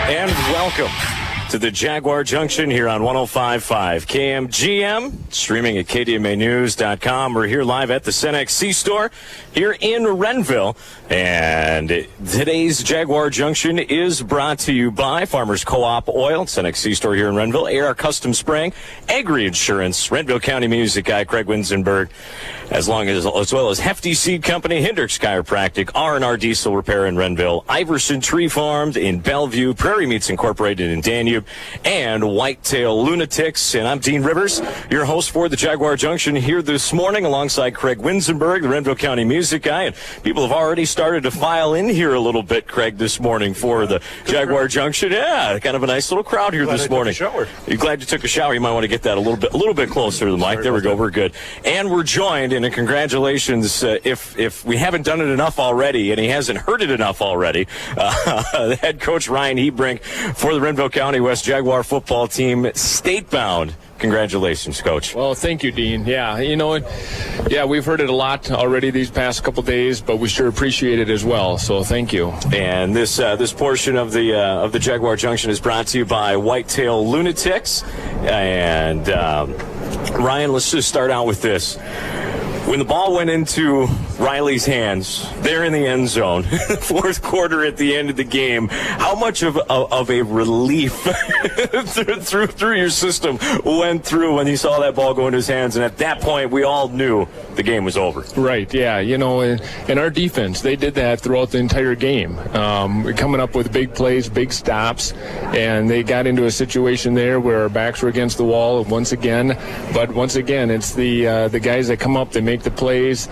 And welcome to the Jaguar Junction here on 105.5 KMGM, streaming at KDMAnews.com. We're here live at the Cenex C-Store here in Renville. And today's Jaguar Junction is brought to you by Farmers Co-op Oil, Cenex C-Store here in Renville, AR Custom Spraying, Agri Insurance, Renville County Music Guy Craig Winsenberg, as well as Hefty Seed Company, Hendricks Chiropractic, R&R Diesel Repair in Renville, Iverson Tree Farms in Bellevue, Prairie Meats Incorporated in Danube, and Whitetail Lunatics. And I'm Dean Rivers, your host for the Jaguar Junction here this morning, alongside Craig Winsenberg, the Renville County Music Guy. And people have already started to file in here a little bit, Craig, this morning for the Jaguar Junction. Yeah, kind of a nice little crowd here this morning. You're glad you took a shower. You might want to get that a little bit closer to the mic. There we go. We're good. And we're joined, and congratulations, if we haven't done it enough already, and he hasn't heard it enough already, the head coach Ryan Hebrink for the Renville County West Jaguar football team, state-bound. Congratulations, Coach. Well, thank you, Dean. Yeah, we've heard it a lot already these past couple days, but we sure appreciate it as well. So thank you. And this portion of the Jaguar Junction is brought to you by Whitetail Lunatics. And Ryan, let's just start out with this. When the ball went into Riley's hands, there in the end zone, fourth quarter at the end of the game, how much of a relief through your system went through when you saw that ball go into his hands? And at that point, we all knew the game was over. Right, yeah. And our defense, they did that throughout the entire game, coming up with big plays, big stops, and they got into a situation there where our backs were against the wall once again. But once again, it's the guys that come up, they make the plays.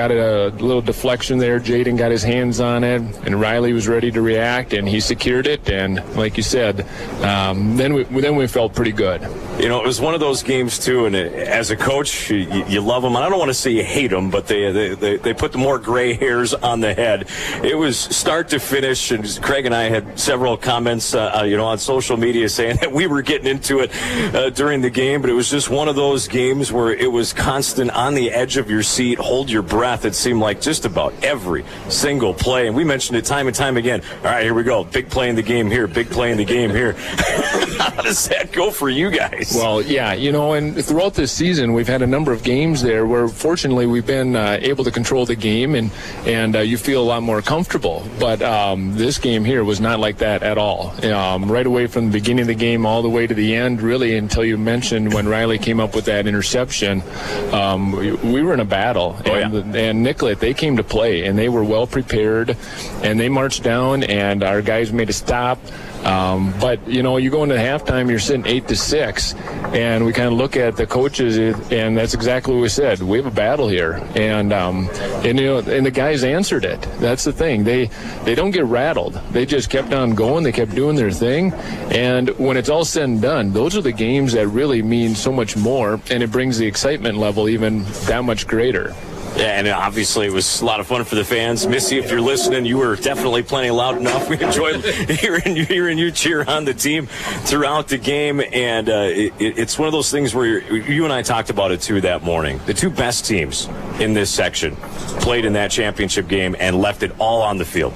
Got a little deflection there. Jaden got his hands on it, and Riley was ready to react, and he secured it. And like you said, then we felt pretty good. It was one of those games too. And as a coach, you love them. I don't want to say you hate them, but they put the more gray hairs on the head. It was start to finish, and Craig and I had several comments, on social media saying that we were getting into it during the game, but it was just one of those games where it was constant on the edge of your seat, hold your breath. It seemed like just about every single play, and we mentioned it time and time again. All right, here we go. Big play in the game here. Big play in the game here. How does that go for you guys? Well, yeah, and throughout this season, we've had a number of games there where, fortunately, we've been able to control the game, and you feel a lot more comfortable. But this game here was not like that at all. Right away from the beginning of the game all the way to the end, really, until you mentioned when Riley came up with that interception, we were in a battle. And Nicollet, they came to play, and they were well prepared, and they marched down, and our guys made a stop. But you go into halftime, you're sitting 8-6, and we kind of look at the coaches, and that's exactly what we said. We have a battle here, and the guys answered it. That's the thing. They don't get rattled. They just kept on going. They kept doing their thing, and when it's all said and done, those are the games that really mean so much more, and it brings the excitement level even that much greater. Yeah, and obviously it was a lot of fun for the fans. Missy, if you're listening, you were definitely playing loud enough. We enjoyed hearing you cheer on the team throughout the game. And it's one of those things where you and I talked about it, too, that morning. The two best teams in this section played in that championship game and left it all on the field.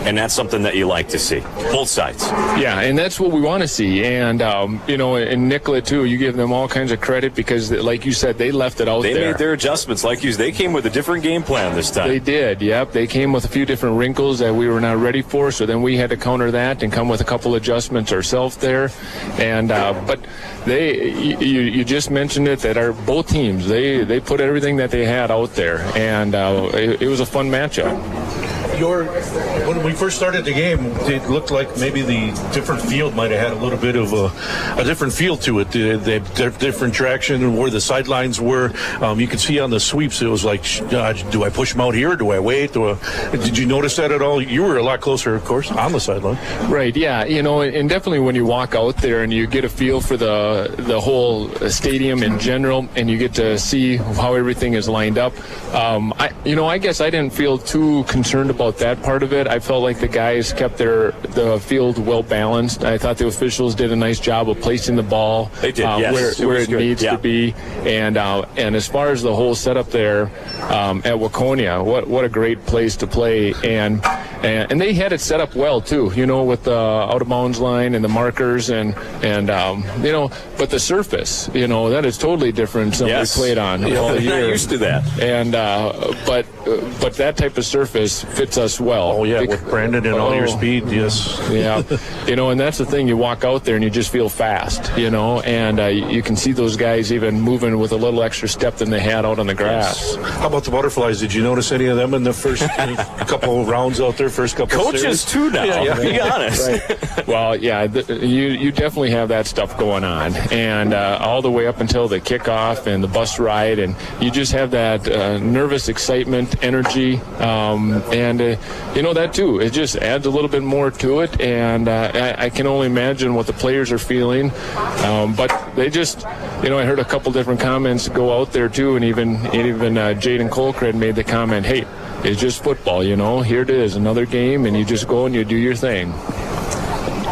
And that's something that you like to see, both sides. Yeah, and that's what we want to see. And, and Nicollet, too, you give them all kinds of credit because, like you said, they left it out there. They made their adjustments. They came with a different game plan this time. They did, yep. They came with a few different wrinkles that we were not ready for, so then we had to counter that and come with a couple adjustments ourselves there. And but you just mentioned it, that both teams, they put everything that they had out there, and it was a fun matchup. When we first started the game, it looked like maybe the different field might have had a little bit of a different feel to it. They had different traction and where the sidelines were. You could see on the sweeps, it was like, do I push them out here? Do I wait? Did you notice that at all? You were a lot closer, of course, on the sideline. Right, yeah. And definitely when you walk out there and you get a feel for the whole stadium in general, and you get to see how everything is lined up. I guess I didn't feel too concerned about about that part of it. I felt like the guys kept the field well balanced. I thought the officials did a nice job of placing the ball they did, yes. where it needs yeah. to be. And as far as the whole setup there at Waconia, what a great place to play. And they had it set up well too, with the out of bounds line and the markers and but the surface, that is totally different than we played on all year. Not used to that. And but that type of surface fits us well. Oh yeah, with Brandon and all your speed, yes. Yeah, and that's the thing. You walk out there and you just feel fast, and you can see those guys even moving with a little extra step than they had out on the grass. Yes. How about the butterflies? Did you notice any of them in the first couple of rounds out there? First couple coaches series? Too now. Yeah. Be honest. Right. Well, yeah, you definitely have that stuff going on, and all the way up until the kickoff and the bus ride, and you just have that nervous excitement, energy, and that too. It just adds a little bit more to it, and I can only imagine what the players are feeling. But they just, I heard a couple different comments go out there too, and even Jaden Colcred made the comment, "Hey, it's just football, Here it is, another game, and you just go and you do your thing."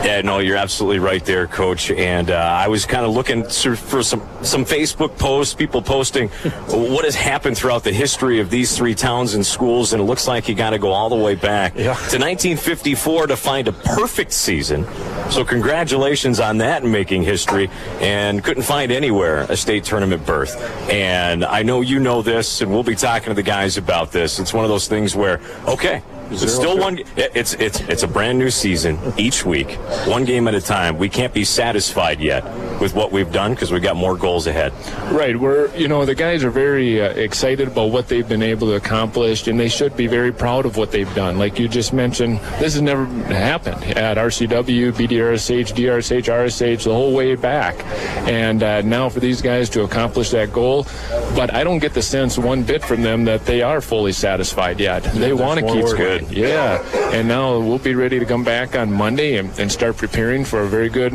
Yeah, no, you're absolutely right there, Coach. And I was kind of looking for some Facebook posts, people posting what has happened throughout the history of these three towns and schools, and it looks like you got to go all the way back to 1954 to find a perfect season. So congratulations on that and making history. And couldn't find anywhere a state tournament berth. And I know you know this, and we'll be talking to the guys about this. It's one of those things where, okay, it's still one. It's a brand new season each week, one game at a time. We can't be satisfied yet with what we've done because we've got more goals ahead. Right. The guys are very excited about what they've been able to accomplish, and they should be very proud of what they've done. Like you just mentioned, this has never happened at RCW, BDRSH, DRSH, RSH, the whole way back. And now for these guys to accomplish that goal, but I don't get the sense one bit from them that they are fully satisfied yet. They want to keep going. Yeah, and now we'll be ready to come back on Monday and start preparing for a very good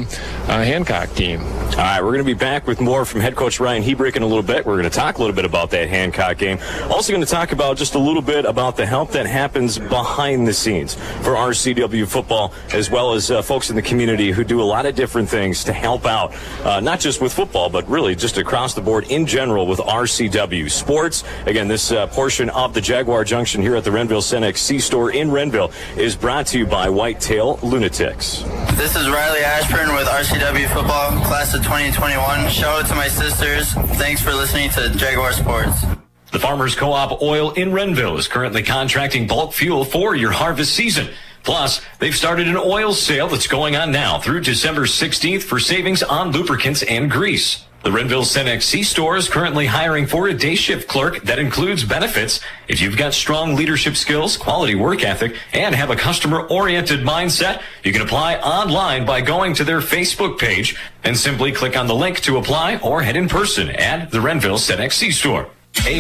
Hancock team. All right, we're going to be back with more from head coach Ryan Hebrich in a little bit. We're going to talk a little bit about that Hancock game. Also going to talk about just a little bit about the help that happens behind the scenes for RCW football, as well as folks in the community who do a lot of different things to help out, not just with football, but really just across the board in general with RCW sports. Again, this portion of the Jaguar Junction here at the Renville Cenex C-Store in Renville is brought to you by Whitetail Lunatics. This is Riley Ashburn with RCW Football, class of 2021. Shout out to my sisters. Thanks for listening to Jaguar Sports. The Farmers Co-op Oil in Renville is currently contracting bulk fuel for your harvest season. Plus, they've started an oil sale that's going on now through December 16th for savings on lubricants and grease. The Renville Cenex C-Store is currently hiring for a day shift clerk that includes benefits. If you've got strong leadership skills, quality work ethic, and have a customer-oriented mindset, you can apply online by going to their Facebook page and simply click on the link to apply or head in person at the Renville Cenex C-Store.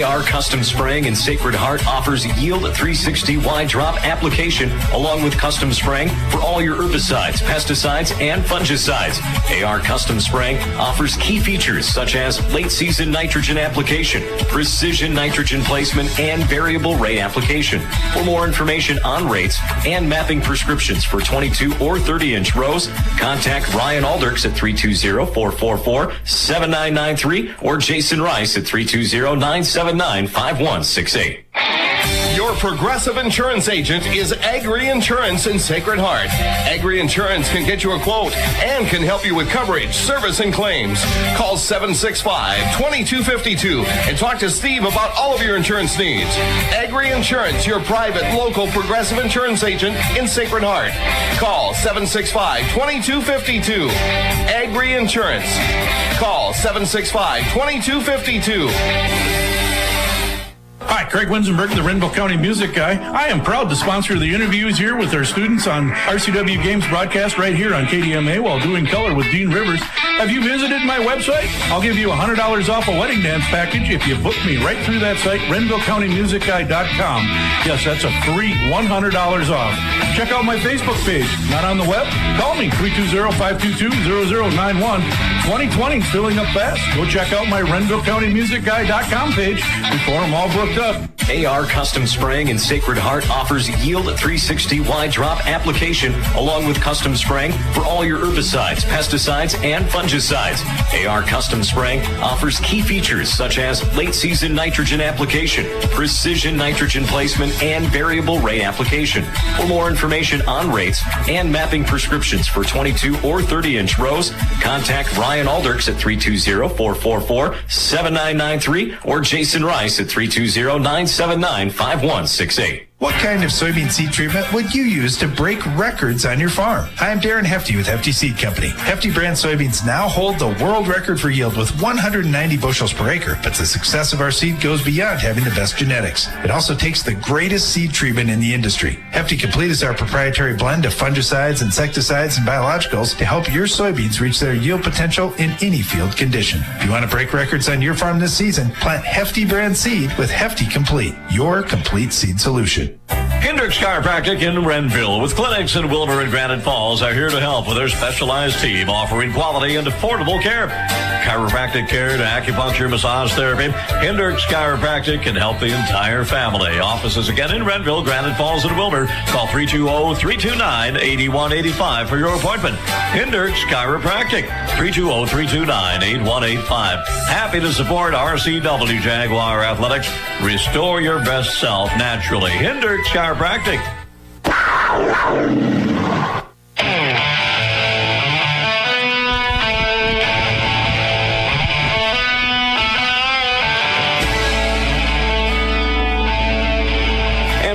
AR Custom Spraying in Sacred Heart offers Yield 360 wide drop application along with custom spraying for all your herbicides, pesticides, and fungicides. AR Custom Spraying offers key features such as late season nitrogen application, precision nitrogen placement, and variable rate application. For more information on rates and mapping prescriptions for 22 or 30-inch rows, contact Ryan Aldrich at 320-444-7993 or Jason Rice at 320-979-5168. Your Progressive Insurance agent is Agri Insurance in Sacred Heart. Agri Insurance can get you a quote and can help you with coverage, service, and claims. Call 765-2252 and talk to Steve about all of your insurance needs. Agri Insurance, your private, local Progressive Insurance agent in Sacred Heart. Call 765-2252. Agri Insurance. Call 765-2252. Hi, Craig Winsenberg, the Renville County Music Guy. I am proud to sponsor the interviews here with our students on RCW Games broadcast right here on KDMA while doing color with Dean Rivers. Have you visited my website? I'll give you $100 off a wedding dance package if you book me right through that site, RenvilleCountyMusicGuy.com. Yes, that's a free $100 off. Check out my Facebook page. Not on the web? Call me, 320-522-0091. 2020 is filling up fast. Go check out my RenvilleCountyMusicGuy.com page before I'm all booked up. AR Custom Spraying in Sacred Heart offers Yield 360 wide drop application along with custom spraying for all your herbicides, pesticides, and fungicides. AR Custom Spraying offers key features such as late season nitrogen application, precision nitrogen placement, and variable rate application. For more information on rates and mapping prescriptions for 22 or 30-inch rows, contact Ryan Aldrich at 320-444-7993 or Jason Rice at 320-979-5168. What kind of soybean seed treatment would you use to break records on your farm? Hi, I'm Darren Hefty with Hefty Seed Company. Hefty brand soybeans now hold the world record for yield with 190 bushels per acre, but the success of our seed goes beyond having the best genetics. It also takes the greatest seed treatment in the industry. Hefty Complete is our proprietary blend of fungicides, insecticides, and biologicals to help your soybeans reach their yield potential in any field condition. If you want to break records on your farm this season, plant Hefty brand seed with Hefty Complete, your complete seed solution. Hendricks Chiropractic in Renville, with clinics in Wilmer and Granite Falls, are here to help with their specialized team offering quality and affordable care. Chiropractic care to acupuncture, massage therapy. Hendricks Chiropractic can help the entire family. Offices again in Renville, Granite Falls, and Wilmer. Call 320-329-8185 for your appointment. Hendricks Chiropractic, 320-329-8185. Happy to support RCW Jaguar Athletics. Restore your best self naturally. Hendricks Chiropractic.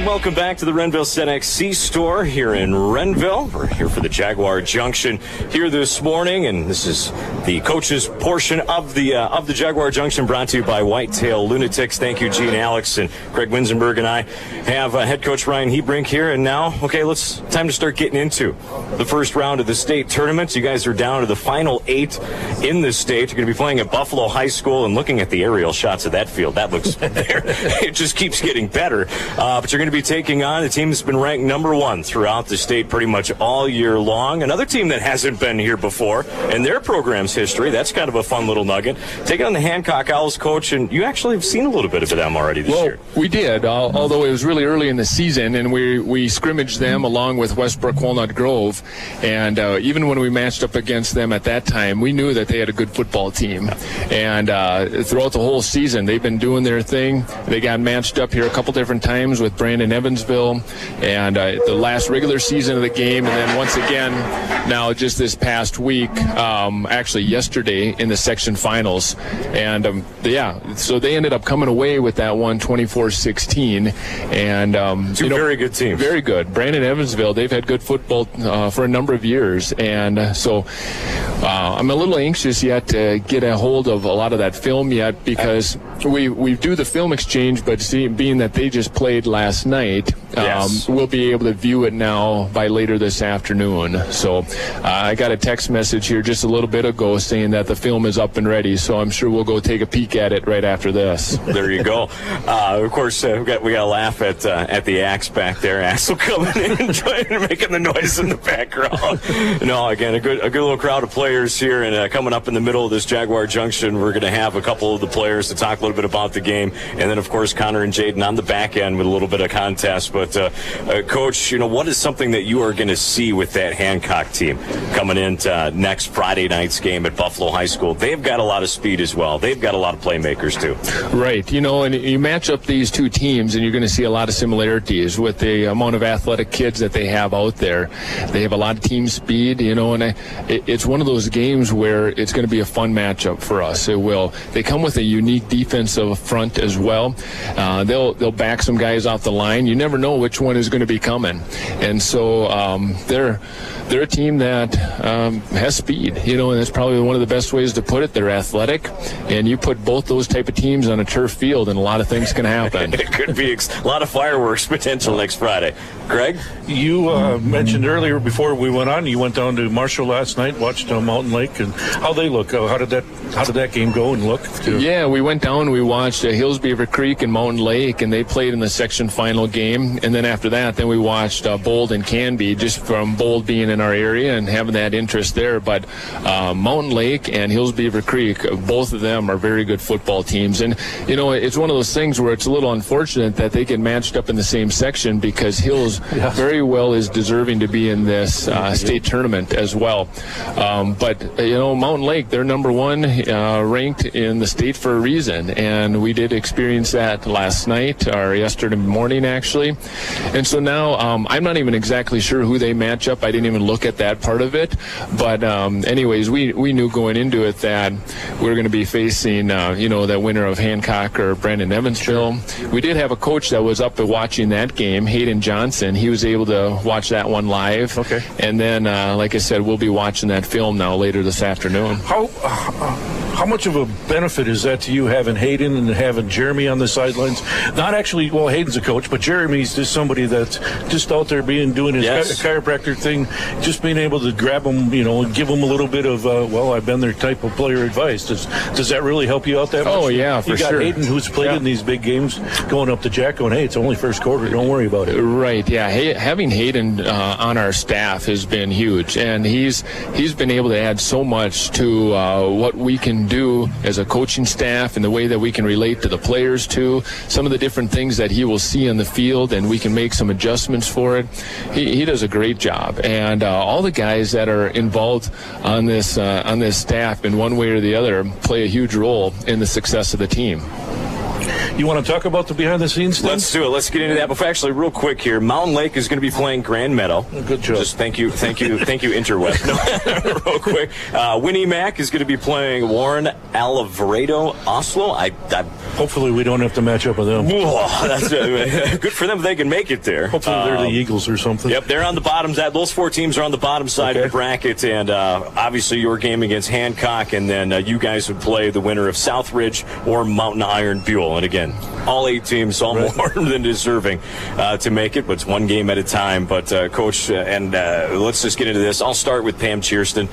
Welcome back to the Renville Cenex C-Store here in Renville. We're here for the Jaguar Junction here this morning, and this is the coaches portion of the Jaguar Junction, brought to you by Whitetail Lunatics. Thank you, Gene, Alex, and Craig Winzenberg, and I have head coach Ryan Hebrink here. And now, time to start getting into the first round of the state tournament. You guys are down to the final 8 in the state. You're going to be playing at Buffalo High School, and looking at the aerial shots of that field, that looks there. It just keeps getting better. But you're going to be taking on a team that's been ranked number 1 throughout the state pretty much all year long. Another team that hasn't been here before in their program's history. That's kind of a fun little nugget. Taking on the Hancock Owls, coach, and you actually have seen a little bit of them already this year. We did, although it was really early in the season, and we scrimmaged them along with Westbrook Walnut Grove. And even when we matched up against them at that time, we knew that they had a good football team. And throughout the whole season, they've been doing their thing. They got matched up here a couple different times with Brandon Evansville, and the last regular season of the game, and then once again now just this past week, actually yesterday in the section finals. And so they ended up coming away with that one 24-16, and very good teams. Very good. Brandon Evansville, they've had good football for a number of years, and so I'm a little anxious yet to get a hold of a lot of that film yet, because we do the film exchange, but being that they just played last night, we'll be able to view it now by later this afternoon. So I got a text message here just a little bit ago saying that the film is up and ready, so I'm sure we'll go take a peek at it right after this. There you go. Of course, we got to laugh at the Axe back there. Axel coming in and making the noise in the background. No, again, a good little crowd of players here, and coming up in the middle of this Jaguar Junction, we're going to have a couple of the players to talk a little bit about the game, and then of course Connor and Jaden on the back end with a little bit of contest. But Coach, what is something that you are going to see with that Hancock team coming into next Friday night's game at Buffalo High School? They've got a lot of speed as well. They've got a lot of playmakers too. Right. And you match up these two teams, and you're going to see a lot of similarities with the amount of athletic kids that they have out there. They have a lot of team speed, and it's one of those games where it's going to be a fun matchup for us. It will. They come with a unique defensive front as well. They'll back some guys off the line. You never know which one is going to be coming, and so they're a team that has speed, and that's probably one of the best ways to put it. They're athletic, and you put both those type of teams on a turf field, and a lot of things can happen. It could be a lot of fireworks potential next Friday. Greg, you mentioned earlier before we went on, you went down to Marshall last night, watched Mountain Lake, and how they look. How did that game go and look? Yeah, we went down. We watched Hills Beaver Creek and Mountain Lake, and they played in the section final game. And then after that, then we watched Bold and Canby, just from Bold being in our area and having that interest there. But Mountain Lake and Hills Beaver Creek, both of them are very good football teams. And, it's one of those things where it's a little unfortunate that they get matched up in the same section, because Hills very well is deserving to be in this state tournament as well. But Mountain Lake, they're number one ranked in the state for a reason, and we did experience that last night, or yesterday morning actually. And so now I'm not even exactly sure who they match up. I didn't even look at that part of it. But anyways, we knew going into it that we were going to be facing that winner of Hancock or Brandon Evansville. We did have a coach that was up watching that game, Hayden Johnson. He was able to watch that one live. Okay. And then, like I said, we'll be watching that film now later this afternoon. How much of a benefit is that to you, having Hayden and having Jeremy on the sidelines? Not actually, well, Hayden's a coach, but Jeremy's just somebody that's just out there doing his chiropractor thing, just being able to grab them, and give them a little bit of, I've been their type of player advice. Does that really help you out that much? Oh, yeah, for sure. You got Hayden, who's played in these big games, going up to Jack, going, hey, it's only first quarter, don't worry about it. Right, yeah. Having Hayden on our staff has been huge, and he's been able to add so much to what we can do as a coaching staff, and the way that we can relate to the players too. Some of the different things that he will see on the field, and we can make some adjustments for it. He does a great job, and all the guys that are involved on this staff in one way or the other play a huge role in the success of the team. You want to talk about the behind-the-scenes thing? Let's do it. Let's get into that. But actually, real quick here, Mountain Lake is going to be playing Grand Meadow. Good job. Just thank you, Interweb. No, real quick, Winnie Mac is going to be playing Warren Alvarado Oslo. Hopefully, we don't have to match up with them. That's good for them if they can make it there. Hopefully, they're the Eagles or something. Yep, they're on the bottom side. Those four teams are on the bottom side of the bracket, and obviously your game against Hancock, and then you guys would play the winner of Southridge or Mountain Iron Buell. And again, all 8 teams, all more than deserving to make it, but it's one game at a time. But Coach, let's just get into this. I'll start with Pam Cheerston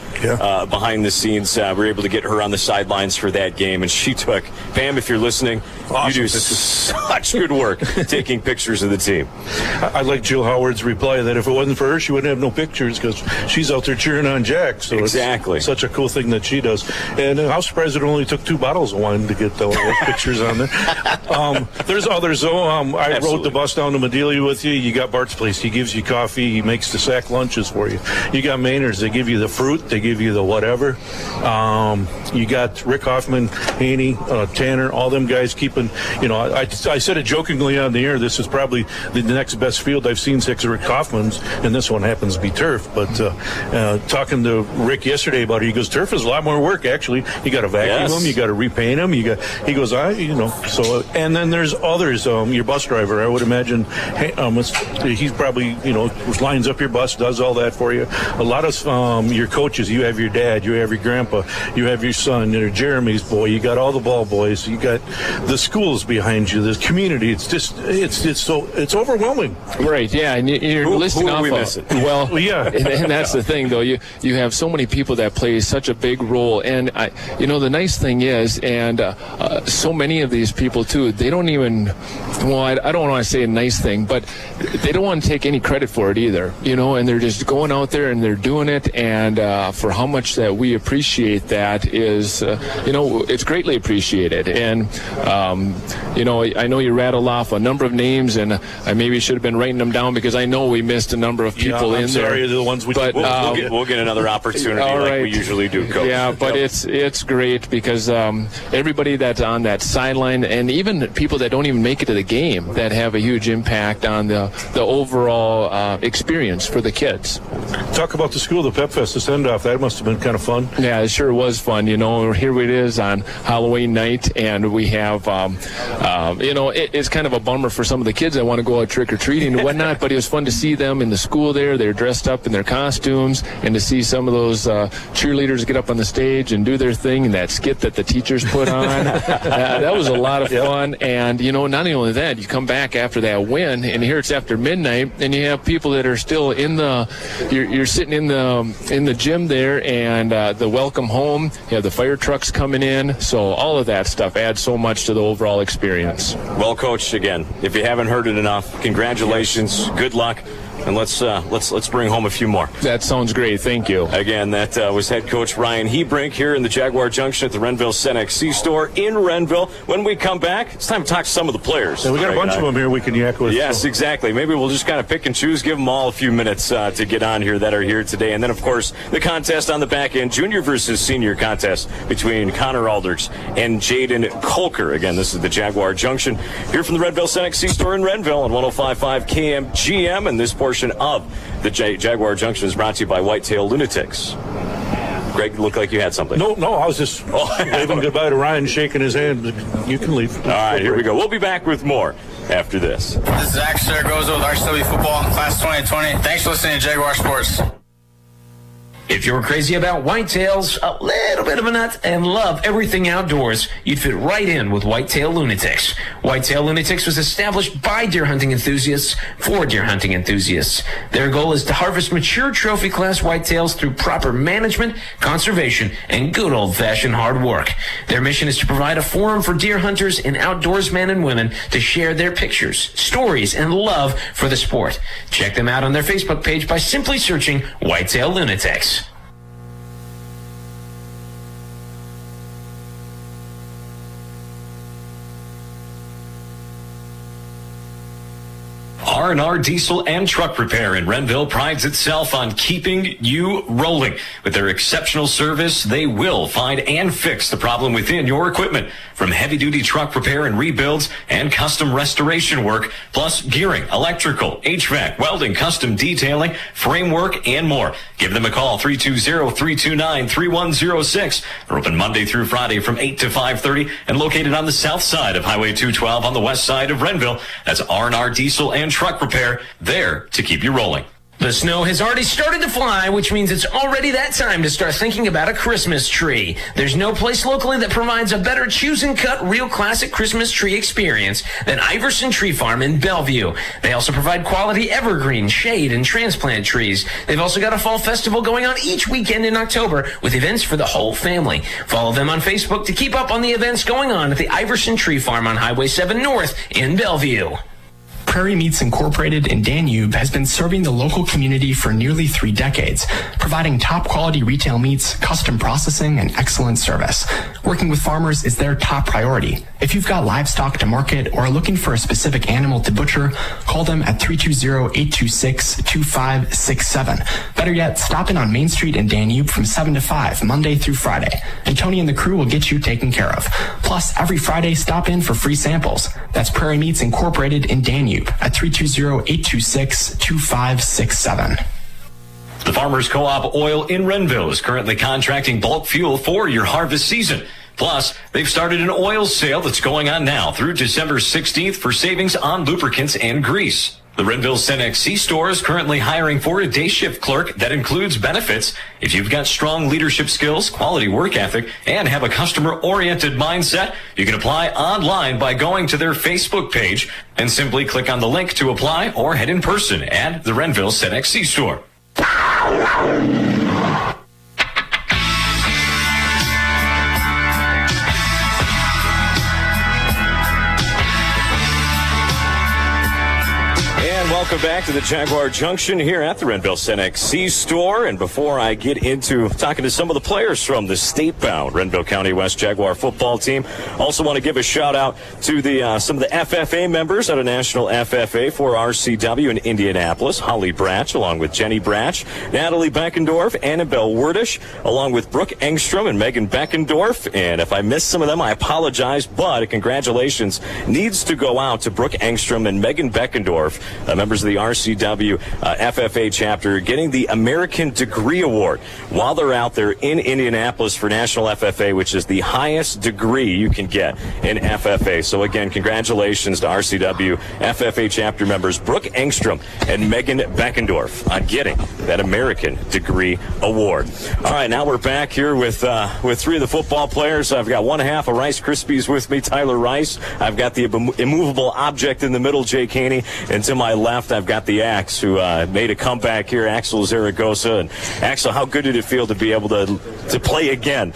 behind the scenes. We were able to get her on the sidelines for that game, and she took, Pam, if you're listening, you do such good work taking pictures of the team. I like Jill Howard's reply that if it wasn't for her, she wouldn't have no pictures, because she's out there cheering on Jack. So exactly. It's such a cool thing that she does. And I was surprised it only took 2 bottles of wine to get those pictures on there. There's others, though. I rode the bus down to Medelia with you. You got Bart's Place. He gives you coffee. He makes the sack lunches for you. You got Maynard's. They give you the fruit. They give you the whatever. You got Rick Hoffman, Haney, Tanner, all them guys keeping, I said it jokingly on the air, this is probably the next best field I've seen since Rick Hoffman's, and this one happens to be turf. But talking to Rick yesterday about it, he goes, turf is a lot more work, actually. You got to vacuum them. You got to repaint them. He goes, so, and then there's others. Your bus driver, I would imagine, he's probably, lines up your bus, does all that for you. A lot of your coaches, you have your dad, you have your grandpa, you have your son, Jeremy's boy, you got all the ball boys, you got the schools behind you, the community. It's just, it's overwhelming. Right, yeah, and you're listing off. Well, yeah. And that's the thing, though. You have so many people that play such a big role, and the nice thing is, and so many of these people too, they don't even, I don't want to say a nice thing, but they don't want to take any credit for it either, and they're just going out there and they're doing it, and for how much that we appreciate that is, it's greatly appreciated. And I know you rattled off a number of names, and I maybe should have been writing them down, because I know we missed a number of people in there. Sorry, the ones we'll get another opportunity like we usually do, Coach. Yeah, but it's great, because everybody that's on that sideline, and even people that don't even make it to the game, that have a huge impact on the overall experience for the kids. Talk about the school, the Pep Fest, the send-off. That must have been kind of fun. Yeah, it sure was fun. Here it is on Halloween night, and we have, it's kind of a bummer for some of the kids that want to go out trick-or-treating and whatnot, but it was fun to see them in the school there. They're dressed up in their costumes, and to see some of those cheerleaders get up on the stage and do their thing, and that skit that the teachers put on. That was a lot lot of fun. And, not only that, you come back after that win, and here it's after midnight, and you have people that are still you're sitting in the gym there, and the welcome home, you have the fire trucks coming in. So all of that stuff adds so much to the overall experience. Well, Coach, again, if you haven't heard it enough, congratulations, good luck. And let's bring home a few more. That sounds great. Thank you. Again, that was head coach Ryan Hebrink here in the Jaguar Junction at the Renville Cenex C-Store in Renville. When we come back, it's time to talk to some of the players. Yeah, we got a bunch of them here we can yak with. Yes, exactly. Maybe we'll just kind of pick and choose, give them all a few minutes to get on here that are here today. And then, of course, the contest on the back end, junior versus senior contest between Connor Alders and Jaden Kolker. Again, this is the Jaguar Junction here from the Renville Cenex C-Store in Renville on 105.5 KMGM, and this portion of the Jaguar Junction is brought to you by Whitetail Lunatics. Greg, looked like you had something. No, I was just waving goodbye to Ryan, shaking his hand. You can leave. All right, here we go. We'll be back with more after this. This is Zach Saragoza with RCW Football, Class 2020. Thanks for listening to Jaguar Sports. If you're crazy about whitetails, a little bit of a nut, and love everything outdoors, you'd fit right in with Whitetail Lunatics. Whitetail Lunatics was established by deer hunting enthusiasts for deer hunting enthusiasts. Their goal is to harvest mature trophy class whitetails through proper management, conservation, and good old-fashioned hard work. Their mission is to provide a forum for deer hunters and outdoorsmen and women to share their pictures, stories, and love for the sport. Check them out on their Facebook page by simply searching Whitetail Lunatics. R&R Diesel and Truck Repair in Renville prides itself on keeping you rolling. With their exceptional service, they will find and fix the problem within your equipment. From heavy-duty truck repair and rebuilds and custom restoration work, plus gearing, electrical, HVAC, welding, custom detailing, framework, and more. Give them a call, 320-329-3106. They're open Monday through Friday from 8 to 5:30 and located on the south side of Highway 212 on the west side of Renville. That's R&R Diesel and Truck Repair, there to keep you rolling. The snow has already started to fly, which means it's already that time to start thinking about a Christmas tree. There's no place locally that provides a better choose and cut real classic Christmas tree experience than Iverson Tree Farm in Bellevue. They also provide quality evergreen, shade, and transplant trees. They've also got a fall festival going on each weekend in October with events for the whole family. Follow them on Facebook to keep up on the events going on at the Iverson Tree Farm on Highway 7 North in Bellevue. Prairie Meats Incorporated in Danube has been serving the local community for nearly 3 decades, providing top-quality retail meats, custom processing, and excellent service. Working with farmers is their top priority. If you've got livestock to market or are looking for a specific animal to butcher, call them at 320-826-2567. Better yet, stop in on Main Street in Danube from 7 to 5, Monday through Friday, and Tony and the crew will get you taken care of. Plus, every Friday, stop in for free samples. That's Prairie Meats Incorporated in Danube at 320-826-2567. The Farmers Co-op Oil in Renville is currently contracting bulk fuel for your harvest season. Plus, they've started an oil sale that's going on now through December 16th for savings on lubricants and grease. The Renville Cenex C-Store is currently hiring for a day shift clerk that includes benefits. If you've got strong leadership skills, quality work ethic, and have a customer-oriented mindset, you can apply online by going to their Facebook page and simply click on the link to apply or head in person at the Renville Cenex C-Store. Welcome back to the Jaguar Junction here at the Renville Cenex C-Store. And before I get into talking to some of the players from the state-bound Renville County West Jaguar football team, also want to give a shout-out to the some of the FFA members out of National FFA for RCW in Indianapolis. Holly Bratch, along with Jenny Bratch, Natalie Beckendorf, Annabelle Werdish, along with Brooke Engstrom and Megan Beckendorf. And if I missed some of them, I apologize, but congratulations needs to go out to Brooke Engstrom and Megan Beckendorf, members of the RCW FFA chapter getting the American Degree Award while they're out there in Indianapolis for National FFA, which is the highest degree you can get in FFA. So again, congratulations to RCW FFA chapter members Brooke Engstrom and Megan Beckendorf on getting that American Degree Award. All right, now we're back here with three of the football players. I've got one half of Rice Krispies with me, Tyler Rice. I've got the immovable object in the middle, Jake Haney. And to my left, I've got the Axe, who made a comeback here, Axel Zaragoza. And Axel, how good did it feel to be able to play again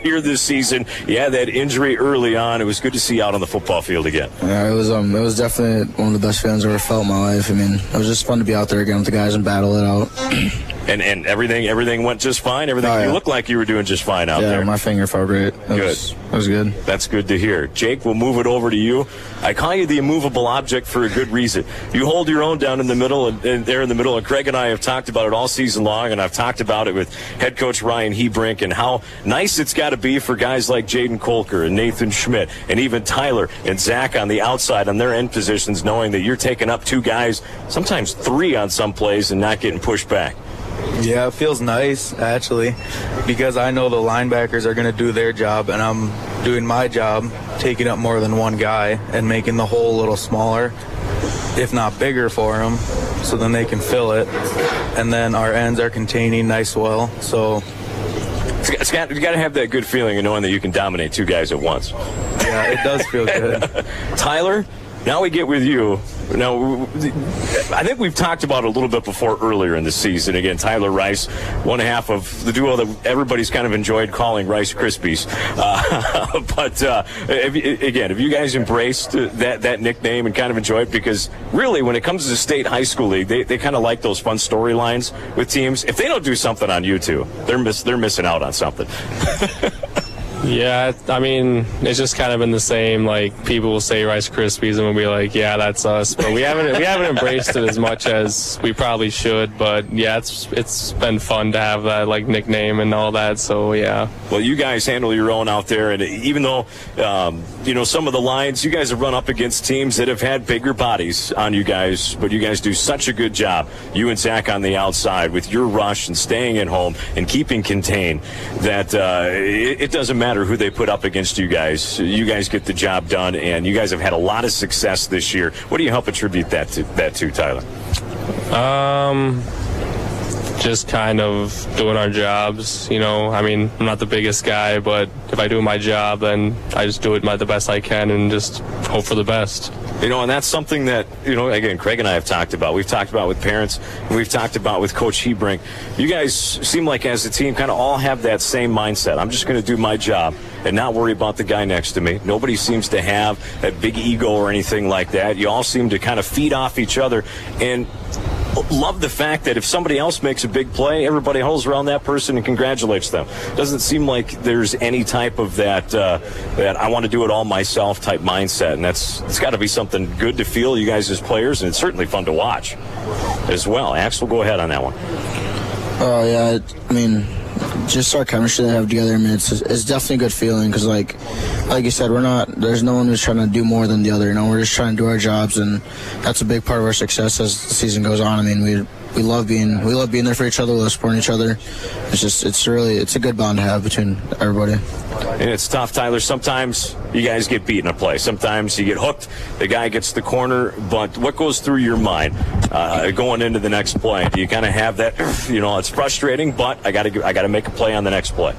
here this season? You had that injury early on. It was good to see you out on the football field again. Yeah, it was definitely one of the best feelings I've ever felt in my life. I mean, it was just fun to be out there again with the guys and battle it out. And everything went just fine? You looked like you were doing just fine out there. Yeah, my finger felt great. It was good. That's good to hear. Jake, we'll move it over to you. I call you the immovable object for a good reason. You hold your own down in the middle, and there in the middle, and Craig and I have talked about it all season long, and I've talked about it with head coach Ryan Hebrink and how nice it's got to be for guys like Jaden Kolker and Nathan Schmidt and even Tyler and Zach on the outside on their end positions, knowing that you're taking up two guys, sometimes three on some plays, and not getting pushed back. Yeah, it feels nice, actually, because I know the linebackers are going to do their job, and I'm doing my job, taking up more than one guy and making the hole a little smaller, if not bigger for them, so then they can fill it. And then our ends are containing nice well, so... You got to have that good feeling of knowing that you can dominate two guys at once. Yeah, it does feel good. Tyler, now we get with you. Now, I think we've talked about it a little bit before earlier in the season. Again, Tyler Rice, one half of the duo that everybody's kind of enjoyed calling Rice Krispies. But have you guys embraced that nickname and kind of enjoyed it? Because really, when it comes to the state high school league, they kind of like those fun storylines with teams. If they don't do something on you two, they're missing out on something. Yeah, I mean, it's just kind of been the same. Like, people will say Rice Krispies, and we'll be like, "Yeah, that's us." But we haven't embraced it as much as we probably should. But yeah, it's been fun to have that nickname and all that. So yeah. Well, you guys handle your own out there, and even though some of the lines, you guys have run up against teams that have had bigger bodies on you guys, but you guys do such a good job. You and Zach on the outside with your rush and staying at home and keeping contained. That it doesn't matter who they put up against you guys. You guys get the job done, and you guys have had a lot of success this year. What do you help attribute that to, Tyler? Just kind of doing our jobs. I mean, I'm not the biggest guy, but if I do my job, then I just do it the best I can and just hope for the best. And that's something that, again, Craig and I have talked about. We've talked about with parents, and we've talked about with Coach Hebrink. You guys seem like, as a team, kind of all have that same mindset. I'm just going to do my job and not worry about the guy next to me. Nobody seems to have that big ego or anything like that. You all seem to kind of feed off each other, and love the fact that if somebody else makes a big play, everybody huddles around that person and congratulates them. Doesn't seem like there's any type of that I want to do it all myself type mindset, and it's got to be something good to feel, you guys as players, and it's certainly fun to watch as well. Axel, go ahead on that one. Oh yeah, I mean, just our chemistry that we have together. I mean, it's definitely a good feeling because, like you said, there's no one who's trying to do more than the other. We're just trying to do our jobs, and that's a big part of our success as the season goes on. I mean, we love being there for each other. We love supporting each other. It's a good bond to have between everybody. And it's tough, Tyler. Sometimes you guys get beat in a play. Sometimes you get hooked. The guy gets the corner. But what goes through your mind going into the next play? Do you kind of have that? It's frustrating, but I got to make a play on the next play.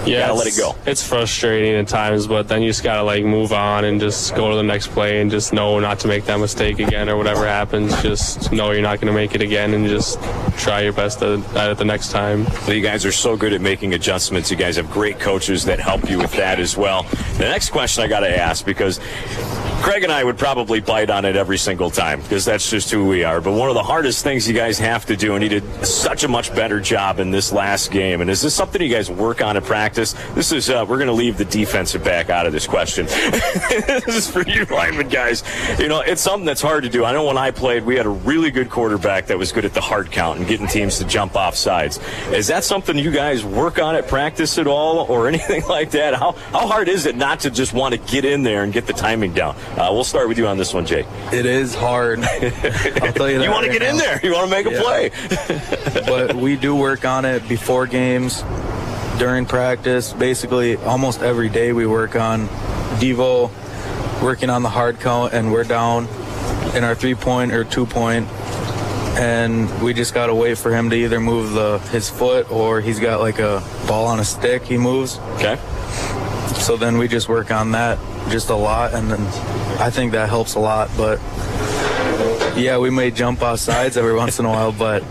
Yeah, gotta let it go. It's frustrating at times, but then you just gotta move on and just go to the next play and just know not to make that mistake again, or whatever happens. Just know you're not going to make it again and just try your best at it the next time. Well, you guys are so good at making adjustments. You guys have great coaches that help you with that as well. The next question I got to ask, because Craig and I would probably bite on it every single time because that's just who we are. But one of the hardest things you guys have to do, and you did such a much better job in this last game, and is this something you guys work on at practice? This is, we're going to leave the defensive back out of this question. This is for you linemen guys. It's something that's hard to do. I know when I played, we had a really good quarterback that was good at the hard count and getting teams to jump off sides. Is that something you guys work on at practice at all or anything like that? How hard is it not to just want to get in there and get the timing down? We'll start with you on this one, Jay. It is hard. I'll tell you that. You want to get in there. You want to make a play. But we do work on it before games, during practice. Basically, almost every day we work on Devo, working on the hard count, and we're down in our 3-point or 2-point. And we just got to wait for him to either move his foot or he's got like a ball on a stick he moves. Okay. So then we just work on that just a lot, and then I think that helps a lot. But, yeah, we may jump off sides every once in a while, but...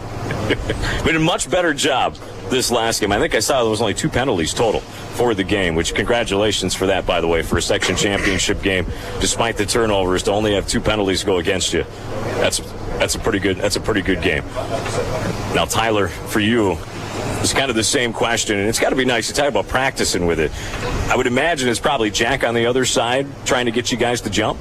We did a much better job this last game. I think I saw there was only 2 penalties total for the game, which congratulations for that, by the way, for a section championship game. Despite the turnovers, to only have 2 penalties go against you. That's a pretty good game. Now, Tyler, for you, it's kind of the same question, and it's got to be nice to talk about practicing with it. I would imagine it's probably Jack on the other side trying to get you guys to jump.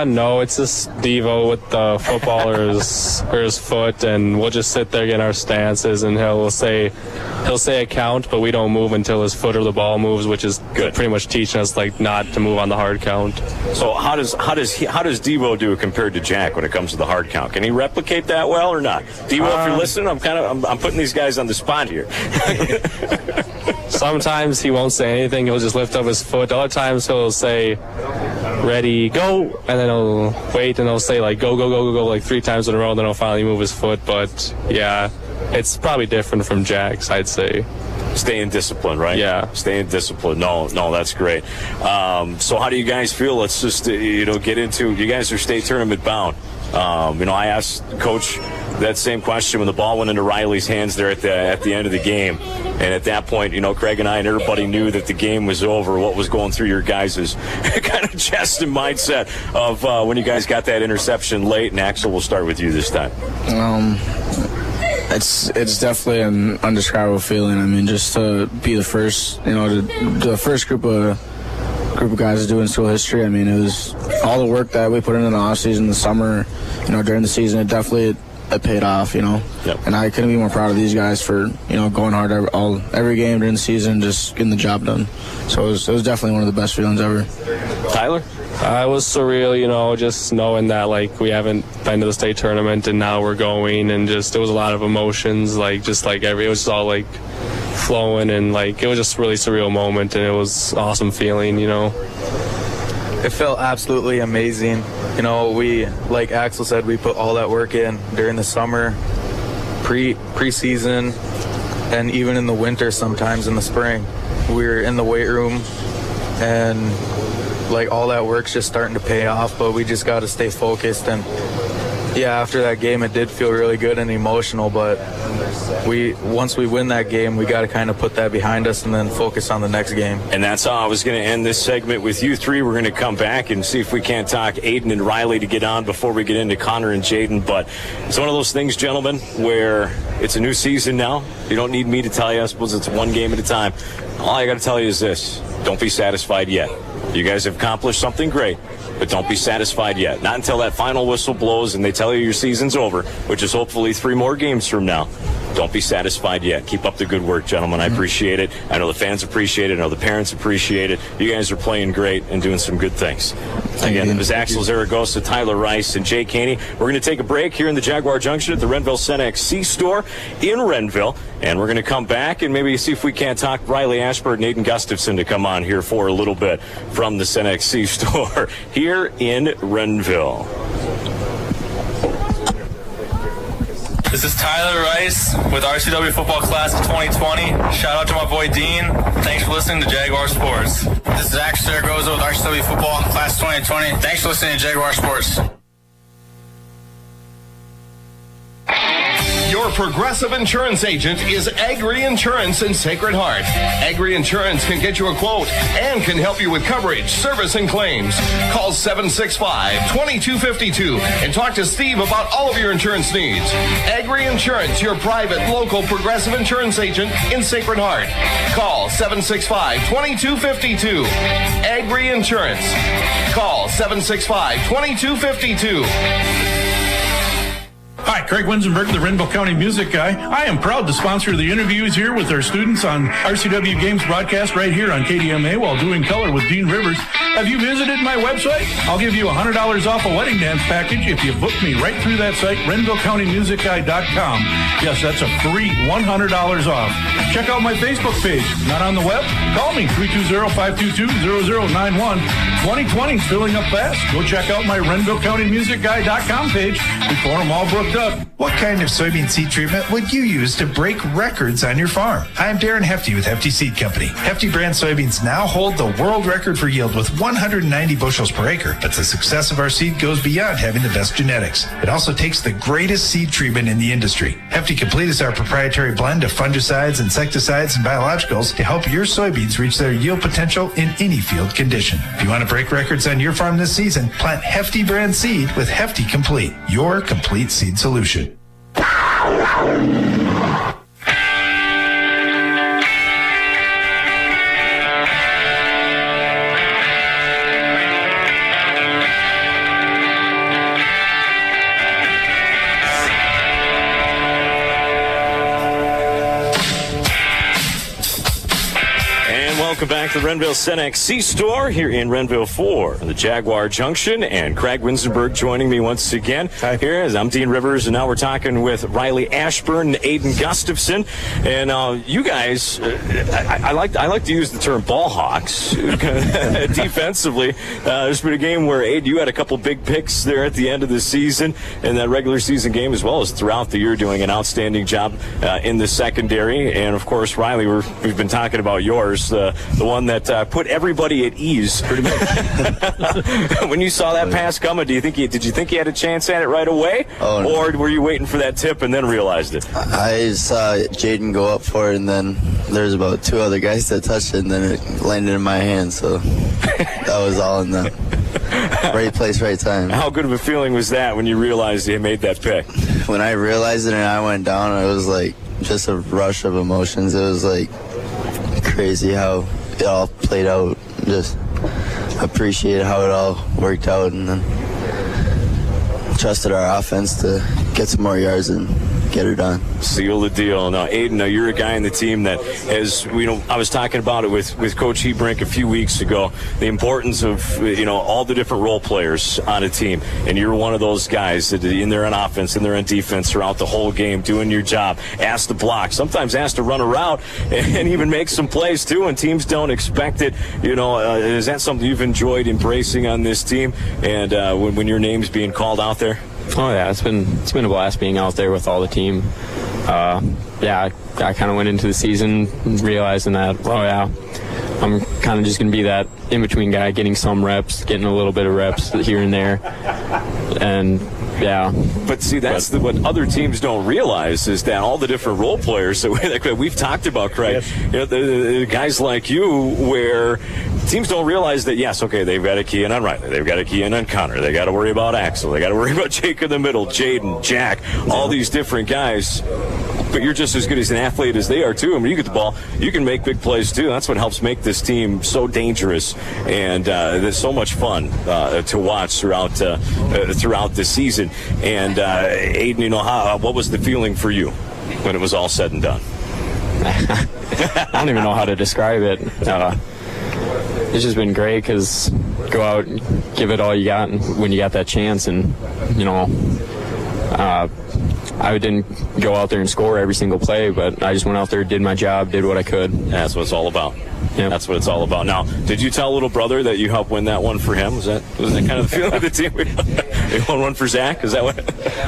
No, it's just Devo with the football or his foot, and we'll just sit there in our stances, and he'll say a count, but we don't move until his foot or the ball moves, which is good. Pretty much teaching us like not to move on the hard count. So how does Devo do compared to Jack when it comes to the hard count? Can he replicate that well or not? Devo, if you're listening, I'm putting these guys on the spot here. Sometimes he won't say anything. He'll just lift up his foot. Other times he'll say, ready, go, and then he'll wait and he'll say like go like 3 times in a row, and then he'll finally move his foot. But yeah, it's probably different from Jack's, I'd say. Staying disciplined, right? Yeah. Staying disciplined. No, that's great. So how do you guys feel? Let's just, get into, you guys are state tournament bound. I asked Coach that same question when the ball went into Riley's hands there at the end of the game. And at that point, Craig and I and everybody knew that the game was over. What was going through your guys' kind of chest and mindset of when you guys got that interception late? And Axel, we'll start with you this time. It's definitely an undescribable feeling. I mean, just to be the first, the first group of guys to do in school history. I mean, it was all the work that we put in the off season, the summer, during the season. It paid off, Yep. And I couldn't be more proud of these guys for going hard every game during the season, just getting the job done. So it was definitely one of the best feelings ever. Tyler? It was surreal, just knowing that we haven't been to the state tournament and now we're going, and just it was a lot of emotions, it was just all flowing, and it was just a really surreal moment, and it was an awesome feeling. It felt absolutely amazing. We, like Axel said, we put all that work in during the summer, preseason, and even in the winter sometimes in the spring. We were in the weight room, and all that work's just starting to pay off, but we just got to stay focused. And yeah, after that game, it did feel really good and emotional, but once we win that game, we got to kind of put that behind us and then focus on the next game. And that's how I was going to end this segment with you three. We're going to come back and see if we can't talk Aiden and Riley to get on before we get into Connor and Jaden. But it's one of those things, gentlemen, where it's a new season now. You don't need me to tell you. I suppose it's one game at a time. All I got to tell you is this. Don't be satisfied yet. You guys have accomplished something great, but don't be satisfied yet. Not until that final whistle blows and they tell you your season's over, which is hopefully 3 more games from now. Don't be satisfied yet. Keep up the good work, gentlemen. I appreciate it. I know the fans appreciate it. I know the parents appreciate it. You guys are playing great and doing some good things. Again, it was Axel Zaragoza, Tyler Rice, and Jay Caney. We're going to take a break here in the Jaguar Junction at the Renville Cenex C-Store in Renville. And we're going to come back and maybe see if we can't talk Riley Ashford and Aiden Gustafson to come on here for a little bit from the Cenex C-Store here in Renville. This is Tyler Rice with RCW Football Class of 2020. Shout out to my boy Dean. Thanks for listening to Jaguar Sports. This is Axel Zaragoza with RCW Football Class of 2020. Thanks for listening to Jaguar Sports. Your Progressive Insurance agent is Agri Insurance in Sacred Heart. Agri Insurance can get you a quote and can help you with coverage, service, and claims. Call 765-2252 and talk to Steve about all of your insurance needs. Agri Insurance, your private, local Progressive Insurance agent in Sacred Heart. Call 765-2252. Agri Insurance. Call 765-2252. Hi, Craig Winsenberg, the Renville County Music Guy. I am proud to sponsor the interviews here with our students on RCW Games broadcast right here on KDMA while doing color with Dean Rivers. Have you visited my website? I'll give you $100 off a wedding dance package if you book me right through that site, RenvilleCountyMusicGuy.com. Yes, that's a free $100 off. Check out my Facebook page. Not on the web? Call me, 320-522-0091. 2020 is filling up fast. Go check out my RenvilleCountyMusicGuy.com page before I'm all booked up. What kind of soybean seed treatment would you use to break records on your farm? Hi, I'm Darren Hefty with Hefty Seed Company. Hefty brand soybeans now hold the world record for yield with 190 bushels per acre, but the success of our seed goes beyond having the best genetics. It also takes the greatest seed treatment in the industry. Hefty Complete is our proprietary blend of fungicides, insecticides, and biologicals to help your soybeans reach their yield potential in any field condition. If you want to break records on your farm this season, plant Hefty brand seed with Hefty Complete, your complete seed solution. Welcome back to the Renville Cenex C-Store here in Renville for the Jaguar Junction, and Craig Winsenberg joining me once again. Hi. Here, I'm Dean Rivers, and now we're talking with Riley Ashburn and Aiden Gustafson. And you guys, I like to use the term ball hawks defensively. There's been a game where, Aiden, you had a couple big picks there at the end of the season in that regular season game, as well as throughout the year, doing an outstanding job in the secondary. And of course, Riley, we've been talking about yours, the one that put everybody at ease, pretty much. When you saw that pass coming, did you think you had a chance at it right away, or were you waiting for that tip and then realized it? I saw Jaden go up for it, and then there's about two other guys that touched it, and then it landed in my hand. So that was all in the right place, right time. How good of a feeling was that when you realized you made that pick? When I realized it and I went down, it was like just a rush of emotions. It was like crazy how it all played out. Just appreciated how it all worked out, and then trusted our offense to get some more yards and get her done. Seal the deal. Now, Aiden, you're a guy in the team that has, I was talking about it with Coach Hebrink a few weeks ago, the importance of, all the different role players on a team. And you're one of those guys that in there on offense, in there on defense throughout the whole game, doing your job, asked to block, sometimes asked to run a route, and even make some plays too, and teams don't expect it. Is that something you've enjoyed embracing on this team, and when your name's being called out there? Oh yeah, it's been a blast being out there with all the team. I kind of went into the season realizing that, I'm kind of just going to be that in-between guy, getting some reps, getting a little bit of reps here and there, and But see, that's what other teams don't realize, is that all the different role players that we've talked about, Craig, the guys like you, where teams don't realize that, they've got a key in on Riley, they've got a key in on Connor, they got to worry about Axel, they got to worry about Jake in the middle, Jaden, Jack, all these different guys. But you're just as good as an athlete as they are, too. I mean, you get the ball, you can make big plays, too. That's what helps make this team so dangerous, and it's so much fun to watch throughout the season. And, Aiden, what was the feeling for you when it was all said and done? I don't even know how to describe it. It's just been great because go out and give it all you got when you got that chance, and, I didn't go out there and score every single play, but I just went out there, did my job, did what I could. That's what it's all about. Yep. That's what it's all about. Now, did you tell little brother that you helped win that one for him? Was that kind of the feeling of the team? You won one for Zach? Is that what?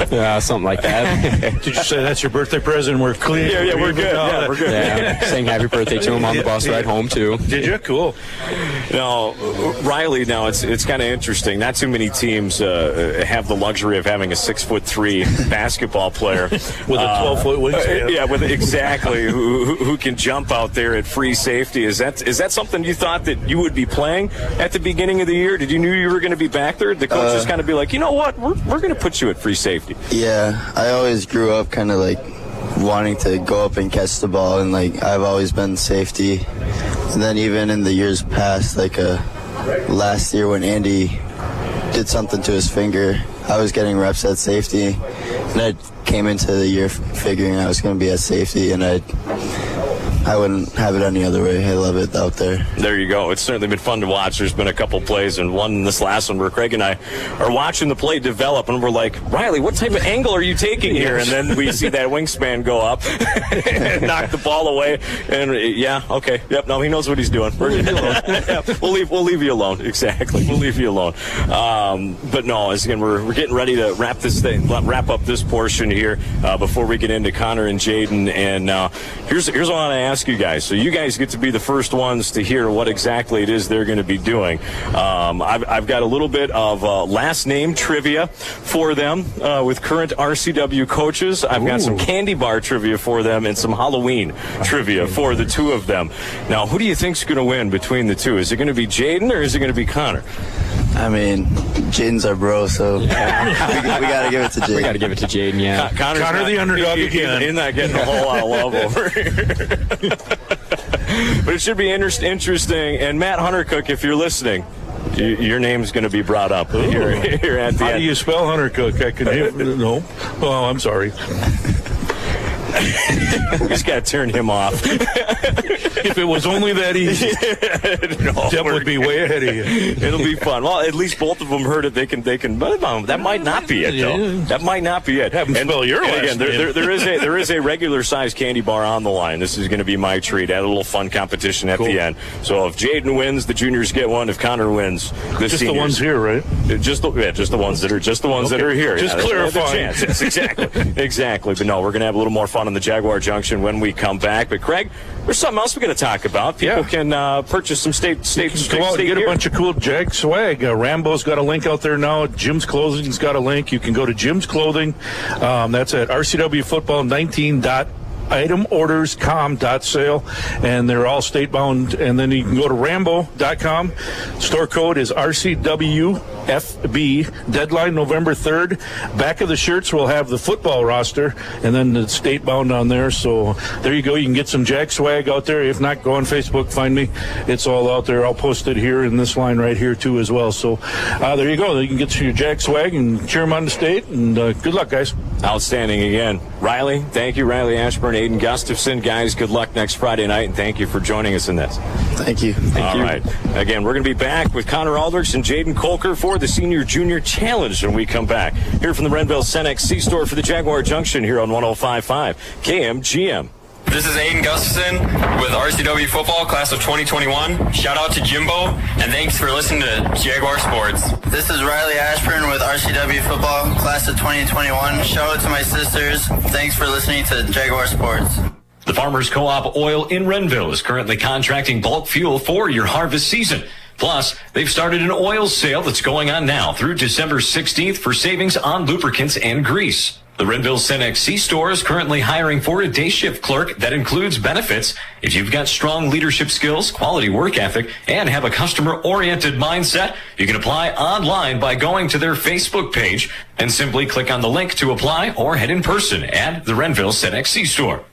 Yeah, something like that. Did you say that's your birthday present? We're clean. Yeah, we're good. Yeah, we're good. Yeah, saying happy birthday to him on the bus ride home too. Did you? Cool. Now, Riley, it's kind of interesting. Not too many teams have the luxury of having a 6'3" basketball player with a 12-foot wingspan. Exactly. who can jump out there at free safety? Is that something you thought that you would be playing at the beginning of the year? Did you knew you were going to be back there? The coach just kind of be like, you know what, we're going to put you at free safety. Yeah, I always grew up kind of like wanting to go up and catch the ball, and like I've always been safety. And then even in the years past, like last year when Andy did something to his finger, I was getting reps at safety, and I'd came into the year figuring I was going to be at safety, and I wouldn't have it any other way. I love it out there. There you go. It's certainly been fun to watch. There's been a couple plays, and one in this last one where Craig and I are watching the play develop, and we're like, Riley, what type of angle are you taking here? And then we see that wingspan go up and knock the ball away. And yeah, okay, yep, no, he knows what he's doing. We'll leave you alone. Exactly, we'll leave you alone. But no, again, we're getting ready to wrap up this portion here before we get into Connor and Jaden. And here's what I want to ask you guys. So you guys get to be the first ones to hear what exactly it is they're going to be doing. I've got a little bit of last name trivia for them with current RCW coaches. I've got some candy bar trivia for them and some Halloween trivia for the two of them. Now, who do you think's going to win between the two? Is it going to be Jaden or is it going to be Connor? I mean, Jaden's our bro, so we got to give it to Jaden. We got to give it to Jaden, yeah. Connor the underdog again. He's not getting a whole lot of love over here. But it should be interesting. And Matt Huntercook, if you're listening, your name's going to be brought up here at the end. How do you spell Huntercook? I can no. Oh, I'm sorry. We just got to turn him off. If it was only that easy, Deb would be way ahead of you. It'll be fun. Well, at least both of them heard it. They can. That might not be it, though. That might not be it. Have them spell your last name. There is a regular size candy bar on the line. This is going to be my treat. Add a little fun competition at the end. So if Jaden wins, the juniors get one. If Connor wins, the just seniors. The ones here, right? Just the ones that are here. Just clarifying. Yes, exactly. But no, we're going to have a little more fun on the Jaguar Junction when we come back. But Craig, there's something else we're going to talk about. People can purchase some state go out and get a bunch of cool Jag swag. Rambo's got a link out there now. Jim's Clothing's got a link. You can go to Jim's Clothing. That's at rcwfootball19.itemorders.com.sale, and they're all state bound. And then you can go to rambo.com. Store code is RCWFB. Deadline November 3rd. Back of the shirts will have the football roster, and then the state bound on there. So there you go. You can get some Jag swag out there. If not, go on Facebook, find me. It's all out there. I'll post it here in this line right here too as well. So there you go. You can get your Jag swag and cheer them on the state. And good luck, guys. Outstanding again. Riley, thank you. Riley Ashburn, Aiden Gustafson. Guys, good luck next Friday night, and thank you for joining us in this. Thank you. All right. Again, we're going to be back with Connor Aldrichs and Jaden Kolker for the Senior Junior Challenge when we come back. Here from the Renville Cenex C-Store for the Jaguar Junction here on 105.5 KMGM. This is Aiden Gustafson with RCW Football, class of 2021. Shout out to Jimbo, and thanks for listening to Jaguar Sports. This is Riley Ashburn with RCW Football, class of 2021. Shout out to my sisters. Thanks for listening to Jaguar Sports. The Farmers Co-op Oil in Renville is currently contracting bulk fuel for your harvest season. Plus, they've started an oil sale that's going on now through December 16th for savings on lubricants and grease. The Renville Cenex C-Store is currently hiring for a day shift clerk that includes benefits. If you've got strong leadership skills, quality work ethic, and have a customer-oriented mindset, you can apply online by going to their Facebook page and simply click on the link to apply or head in person at the Renville Cenex C-Store.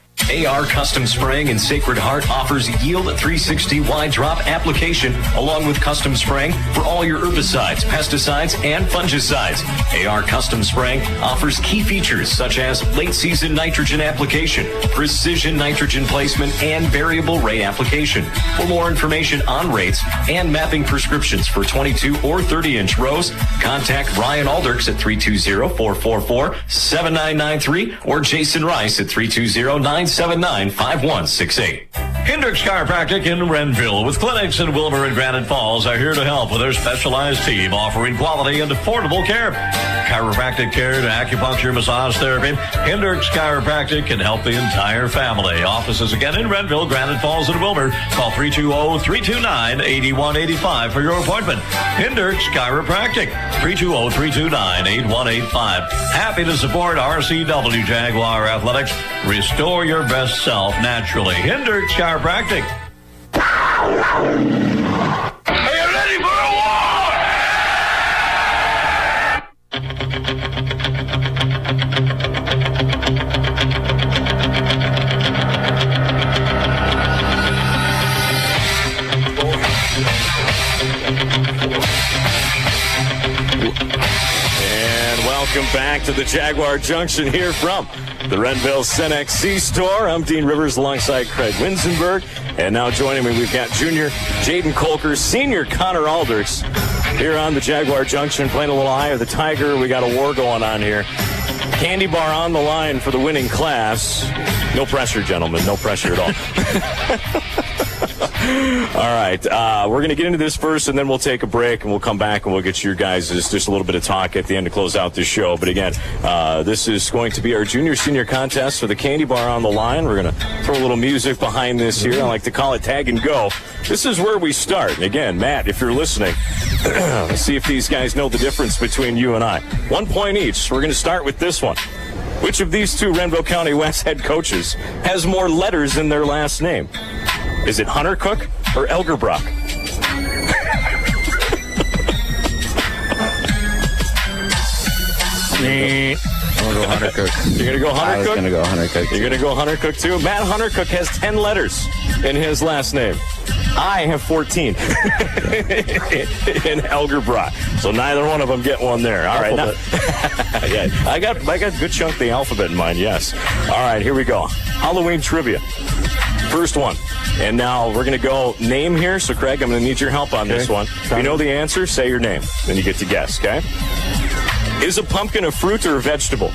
AR Custom Spraying in Sacred Heart offers Yield 360 wide drop application along with custom spraying for all your herbicides, pesticides, and fungicides. AR Custom Spraying offers key features such as late season nitrogen application, precision nitrogen placement, and variable rate application. For more information on rates and mapping prescriptions for 22 or 30-inch rows, contact Ryan Aldrichs at 320-444-7993 or Jason Rice at 320-979-5168. Hendricks Chiropractic in Renville with clinics in Wilmer and Granite Falls are here to help with their specialized team offering quality and affordable care. Chiropractic care to acupuncture, massage therapy. Hendricks Chiropractic can help the entire family. Offices again in Renville, Granite Falls, and Wilmer. Call 320-329-8185 for your appointment. Hendricks Chiropractic, 320-329-8185. Happy to support RCW Jaguar Athletics. Restore your best self naturally. Hendricks Chiropractic. Are you ready for a war? And welcome back to the Jaguar Junction here from the Renville Cenex C-Store. I'm Dean Rivers alongside Craig Winsenberg. And now joining me, we've got junior Jaden Colker, senior Connor Aldrich here on the Jaguar Junction, playing a little Eye of the Tiger. We got a war going on here. Candy bar on the line for the winning class. No pressure, gentlemen. No pressure at all. All right. We're going to get into this first, and then we'll take a break, and we'll come back, and we'll get you guys just a little bit of talk at the end to close out this show. But again, this is going to be our junior-senior contest for the candy bar on the line. We're going to throw a little music behind this here. I like to call it tag and go. This is where we start. And again, Matt, if you're listening, let's see if these guys know the difference between you and I. 1 point each. We're going to start with this one. Which of these two Renville County West head coaches has more letters in their last name? Is it Hunter Cook or Elgerbrock? I'm going to go Hunter Cook. You're going to go Hunter Cook? I was going to go Hunter Cook. You're going to go Hunter Cook, too? Matt Hunter Cook has 10 letters in his last name. I have 14 in Elgerbrock. So neither one of them get one there. All right. Now, yeah, I got a good chunk of the alphabet in mind, yes. All right, here we go. Halloween trivia. First one. And now we're going to go name here. So, Craig, I'm going to need your help on this one. If you know the answer, say your name. Then you get to guess, okay? Is a pumpkin a fruit or a vegetable?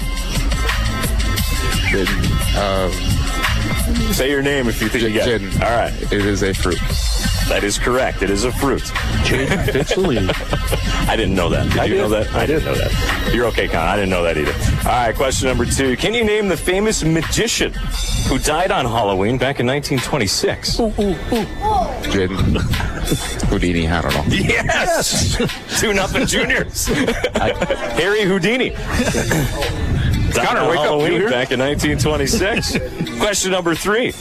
Say your name if you think you get it. All right. It is a fruit. That is correct. It is a fruit. Jaden Fitzlee. I didn't know that. Did you know that? I didn't know that. You're okay, Con. I didn't know that either. All right, question number 2. Can you name the famous magician who died on Halloween back in 1926? Jaden. Houdini, I don't know. Yes! 2-0 juniors. Harry Houdini. Connor, wake up, Halloween back in 1926. Question number 3.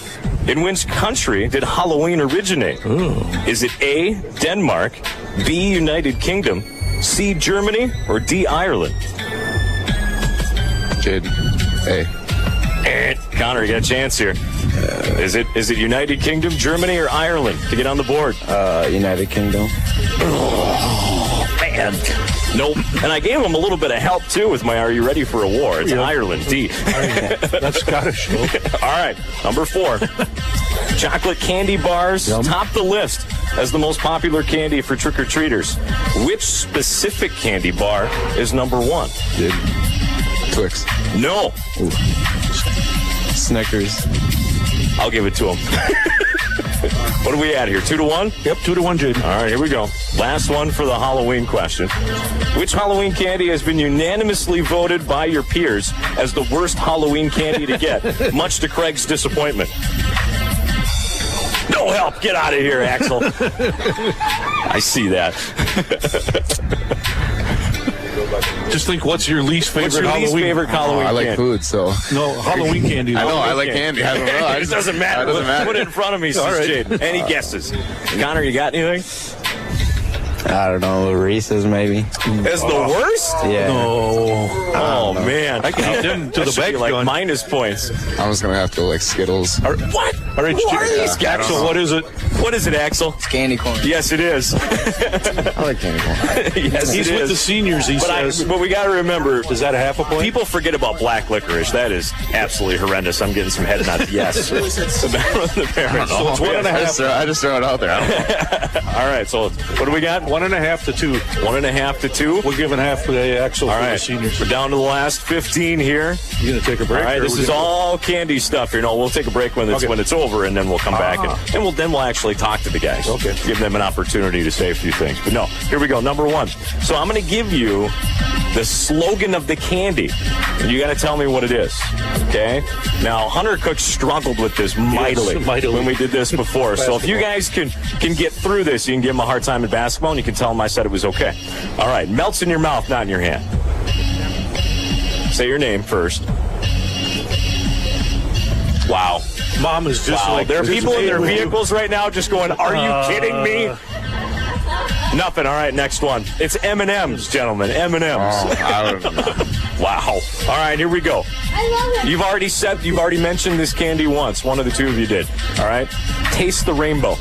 In which country did Halloween originate? Ooh. Is it A, Denmark, B, United Kingdom, C, Germany, or D, Ireland? Jaden. A. Connor, you got a chance here. Is it United Kingdom, Germany, or Ireland to get on the board? United Kingdom. Oh, man. Nope. And I gave him a little bit of help, too, with my Are You Ready for a War? It's Ireland, D. That's Scottish, though. All right, number 4. Chocolate candy bars top the list as the most popular candy for trick-or-treaters. Which specific candy bar is number 1? Twix. No. Ooh. Snickers. I'll give it to him. What are we at here? 2-1? Yep, 2-1, Jaden. All right, here we go. Last one for the Halloween question. Which Halloween candy has been unanimously voted by your peers as the worst Halloween candy to get, much to Craig's disappointment? No help. Get out of here, Axel. I see that. Just think, what's your least favorite Halloween? I like candy? food, so. No, Halloween candy. I know, I like candy. I don't know. It doesn't matter. It doesn't matter. Put it in front of me, says Jaden. And he guesses. Connor, you got anything? I don't know, Reese's maybe. As the worst? Yeah. No. Oh, man. I can eat them to the should be bag's like gone. -points. I was going to have to like Skittles. What? All right, What are these guys? Axel, what is it? What is it, Axel? It's candy corn. Yes, it is. I like candy corn. Yes, He's it with is. the seniors, he says. But we got to remember, Is that a half a point? people forget about black licorice. That is absolutely horrendous. I'm getting some head nods. Yes. The parents. So it's 1.5. I just throw it out there. All right, so what do we got? 1.5 to 2. 1.5 to 2. We're giving half for the Axel All for the right, seniors. we're down to the last 15 here. You gonna take a break? All right, this is all candy stuff here. No, we'll take a break when it's over, and then we'll come back and we'll actually talk to the guys. Okay. Give them an opportunity to say a few things. But no, here we go. Number 1. So I'm going to give you the slogan of the candy, and you got to tell me what it is. Okay. Now Hunter Cook struggled with this mightily when we did this before. So if you guys can get through this, you can give him a hard time in basketball, and you can tell him I said it was okay. All right, melts in your mouth, not in your hand. Say your name first. Wow. Mom is just like... There are people in their vehicles right now just going, are you kidding me? Nothing. All right, next one. It's M&M's, gentlemen. M&M's. Oh, I don't know. Wow. All right, here we go. I love it. You've already mentioned this candy once. One of the two of you did. All right. Taste the rainbow.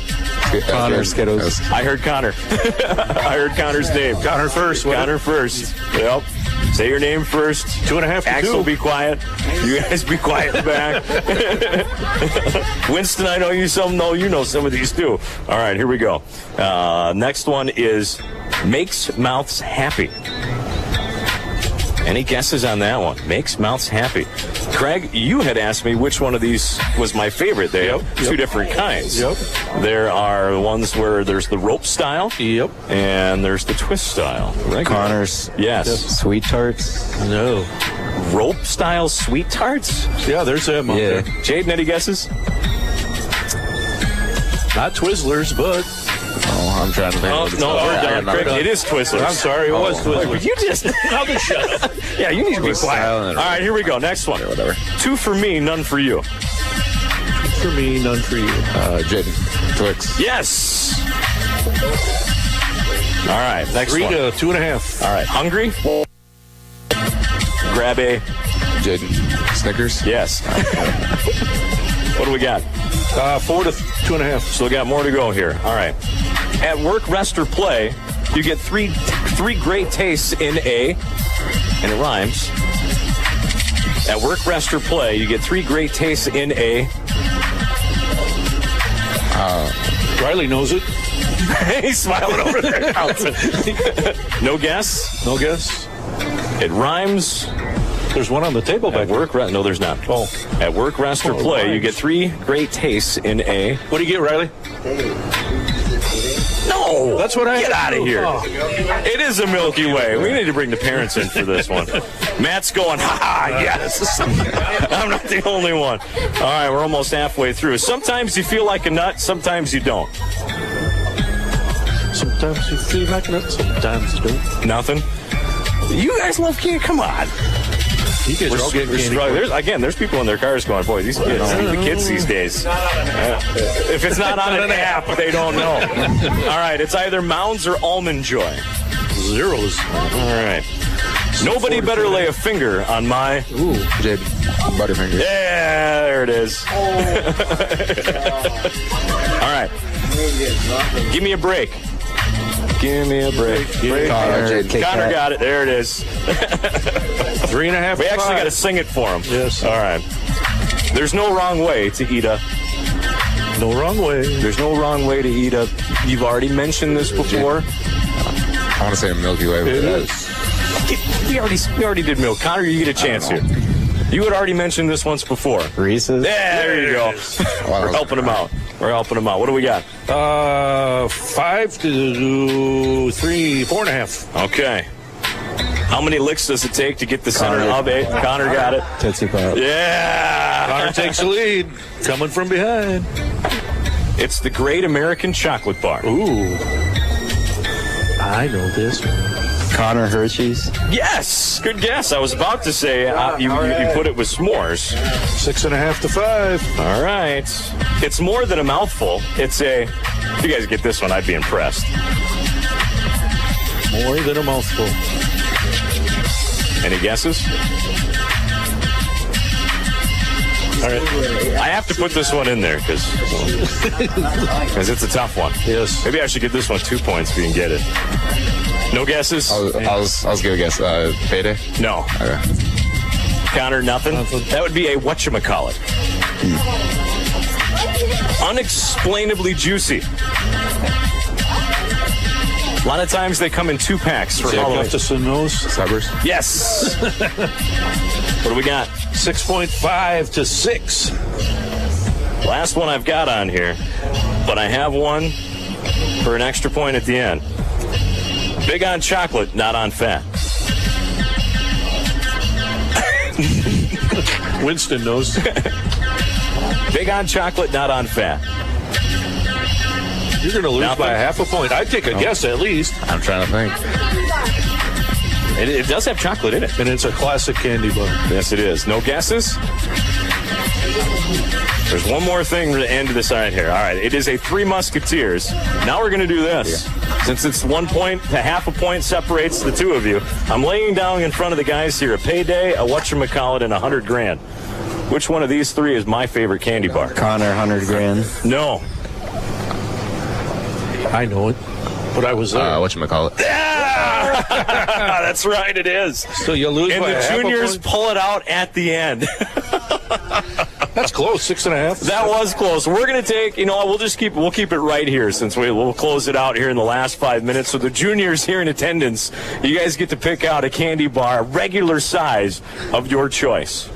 Connor Skittles. I heard Connor. I heard Connor's name. Connor first. Connor first. Yep. Say your name first. 2.5 to Axel, 2. be quiet. You guys be quiet in the back. Winston, I know you some. No, you know some of these too. All right, here we go. Next one is makes mouths happy. Any guesses on that one? Makes mouths happy. Craig, you had asked me which one of these was my favorite. They have two different kinds. There are ones where there's the rope style. And there's the twist style. Connor's. Yes. Sweet tarts. No. Rope style sweet tarts? Yeah, there's them out there. Jaden, any guesses? Not Twizzlers, but... Oh, I'm trying to think. No, we're done. Craig, it is Twizzlers. I'm sorry, it was Twizzlers. You just... I'll just shut up. Yeah, you need to be quiet. All right, here we go. Next one. Whatever. 2 for me, none for you. For me, none for you. Jaden. Twix. Yes. All right, next 3 one. to 2.5. All right, hungry? Grab a... Jaden. Snickers. Yes. What do we got? 4 to 2.5. Still got more to go here. All right. At work, rest, or play, you get three great tastes in a... And it rhymes. At work, rest, or play, you get 3 great tastes in a... Riley knows it. He's smiling over there. No guess? No guess. It rhymes. There's one on the table back At work, no, there's not. Oh. At work, rest, or play, you get 3 great tastes in a... What do you get, Riley? No! That's what I Get out of here. Oh. It is a Milky Way. We need to bring the parents in for this one. Matt's going, yes. I'm not the only one. All right, we're almost halfway through. Sometimes you feel like a nut, sometimes you don't. Sometimes you feel like a nut, sometimes you don't. Nothing? You guys love candy. Come on. You guys are all getting candy. There's people in their cars going, boy, these kids, the kids these days. If it's not on an app, they don't know. All right, it's either Mounds or Almond Joy. Zeros. All right. Nobody better lay a finger on my... Ooh. Jaden. Butterfinger. Yeah, there it is. All right. Give me a break. Give me a break. Connor got it. There it is. 3.5. We actually got to sing it for him. Yes. All right. There's no wrong way to eat a... No wrong way. There's no wrong way to eat a... You've already mentioned this before. I want to say a Milky Way. It is. We already did milk. Connor, you get a chance here. You had already mentioned this once before. Reese's. Yeah, there you go. We're helping him out. What do we got? 5 to 3, 4.5. Okay. How many licks does it take to get the center of it? Connor got it. Tootsie Pop. Yeah. Connor takes the lead. Coming from behind. It's the Great American Chocolate Bar. Ooh. I know this one. Connor Hershey's. Yes. Good guess. I was about to say you put it with s'mores. 6.5 to 5. All right. It's more than a mouthful. It's a... If you guys get this one, I'd be impressed. More than a mouthful. Any guesses? All right. I have to put this one in there because it's a tough one. Yes. Maybe I should give this one 2 points if you can get it. No guesses? I was gonna guess Payday. No. Okay. Connor, nothing? That would be a whatchamacallit. Unexplainably juicy. A lot of times they come in 2 packs for Halloween. Suburbs. Yes. What do we got? 6.5 to 6. Last one I've got on here, but I have one for an extra point at the end. Big on chocolate, not on fat. Winston knows. Big on chocolate, not on fat. You're going to lose by half a point. I'd take a guess at least. I'm trying to think. It does have chocolate in it. And it's a classic candy bar. Yes, it is. No guesses? There's one more thing to end this side here. All right, it is a Three Musketeers. Now we're going to do this. Yeah. Since it's 1 point to half a point separates the two of you, I'm laying down in front of the guys here a Payday, a whatchamacallit, and $100,000. Which one of these 3 is my favorite candy bar? Connor, $100,000. No. I know it, but I was there. Whatchamacallit. Yeah! That's right, it is. So you lose and by the a half a juniors point? pull it out at the end. That's close, 6.5. That was close. We're going to take, we'll keep it right here since we'll close it out here in the last 5 minutes. So the juniors here in attendance, you guys get to pick out a candy bar, regular size of your choice.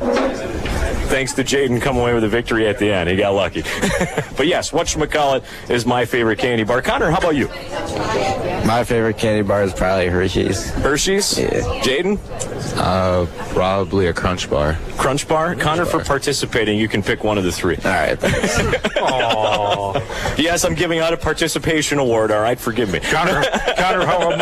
Thanks to Jaden coming away with a victory at the end. He got lucky. But yes, whatchamacallit is my favorite candy bar. Connor, how about you? My favorite candy bar is probably Hershey's. Hershey's? Yeah. Jaden? Probably a Crunch Bar. Crunch bar? Connor, for participating, you can pick one of the three. All right, thanks. Aww. Yes, I'm giving out a participation award. All right, forgive me. Connor,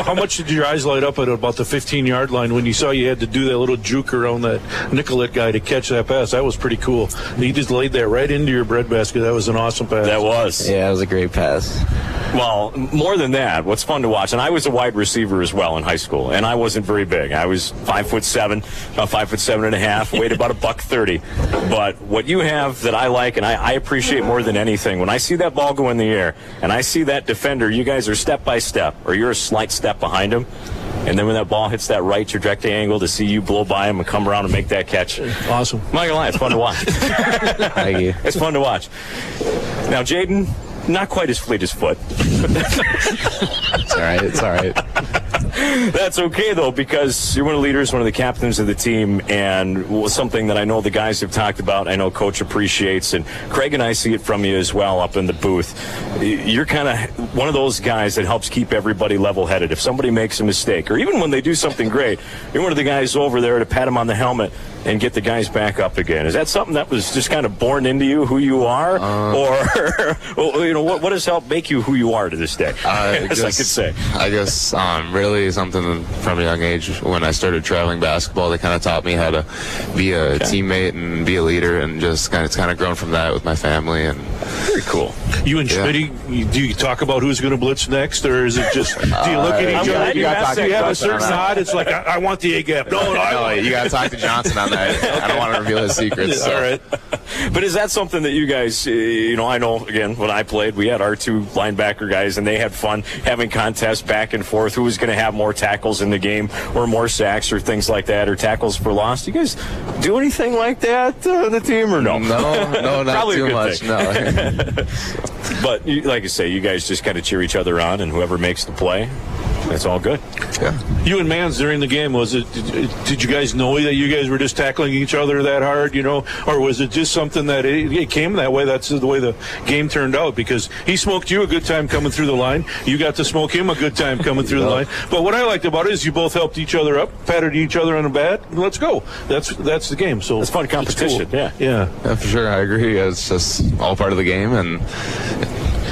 how much did your eyes light up at about the 15-yard line when you saw you had to do that little juke around that Nicolette guy to catch that pass? That was pretty cool. He just laid that right into your breadbasket. That was an awesome pass. That was. Yeah, it was a great pass. Well, more than that, what's fun to watch, and I was a wide receiver as well in high school, and I wasn't very big. I was 5'7", about 5'7.5", weighed about $130. But what you have that I like and I appreciate more than anything, when I see that ball go in the air and I see that defender, you guys are step by step, or you're a slight step behind him. And then when that ball hits that right trajectory angle, to see you blow by him and come around and make that catch. Awesome. I'm not going to lie, it's fun to watch. Thank you. It's fun to watch. Now, Jaden, not quite as fleet as Foot. It's all right. It's all right. That's okay, though, because you're one of the leaders, one of the captains of the team, and something that I know the guys have talked about, I know Coach appreciates, and Craig and I see it from you as well up in the booth. You're kind of one of those guys that helps keep everybody level-headed. If somebody makes a mistake, or even when they do something great, you're one of the guys over there to pat them on the helmet and get the guys back up again. Is that something that was just kind of born into you, who you are? Or, what has helped make you who you are to this day, as I could say? I guess really something from a young age when I started traveling basketball, they kind of taught me how to be a teammate and be a leader, and just it's kind of grown from that with my family. And very cool. You and Schmitty, do you talk about who's going to blitz next, or is it just, do you look at each other? Do you have a certain nod? It's like, I want the A-gap. No, you got to talk to Johnson on that. I don't want to reveal his secrets. So. All right. But is that something that you guys, I know, again, when I played, we had our two linebacker guys, and they had fun having contests back and forth. Who was going to have more tackles in the game, or more sacks, or things like that, or tackles for loss? Do you guys do anything like that on the team, or no? No, not too much, no. But like I say, you guys just kind of cheer each other on, and whoever makes the play, that's all good. Yeah. You and Mans during the game, did you guys know that you guys were just tackling each other that hard, or was it just something that it came that way? That's the way the game turned out, because he smoked you a good time coming through the line. You got to smoke him a good time coming through the line. But what I liked about it is you both helped each other up, patted each other on the back, and let's go. That's the game. So it's fun competition. Cool. Yeah, for sure. I agree. It's just all part of the game, and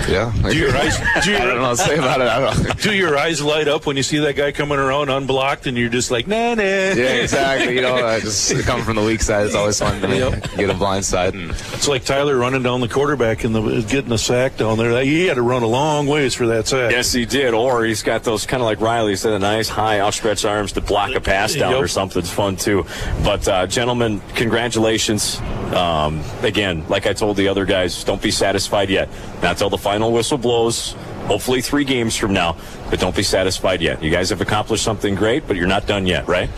yeah. I don't know what to say about it. Do your eyes light up when you see that guy coming around unblocked, and you're just like, nah? Yeah, exactly. Just coming from the weak side, it's always fun to get a blind side. And it's like Tyler running down the quarterback and getting a sack down there. He had to run a long ways for that sack. Yes, he did. Or he's got those kind of like Riley said, a nice high outstretched arms to block a pass down or something. It's fun too. But gentlemen, congratulations. Again, like I told the other guys, don't be satisfied yet. Not till the final whistle blows. Hopefully 3 games from now, but don't be satisfied yet. You guys have accomplished something great, but you're not done yet, right?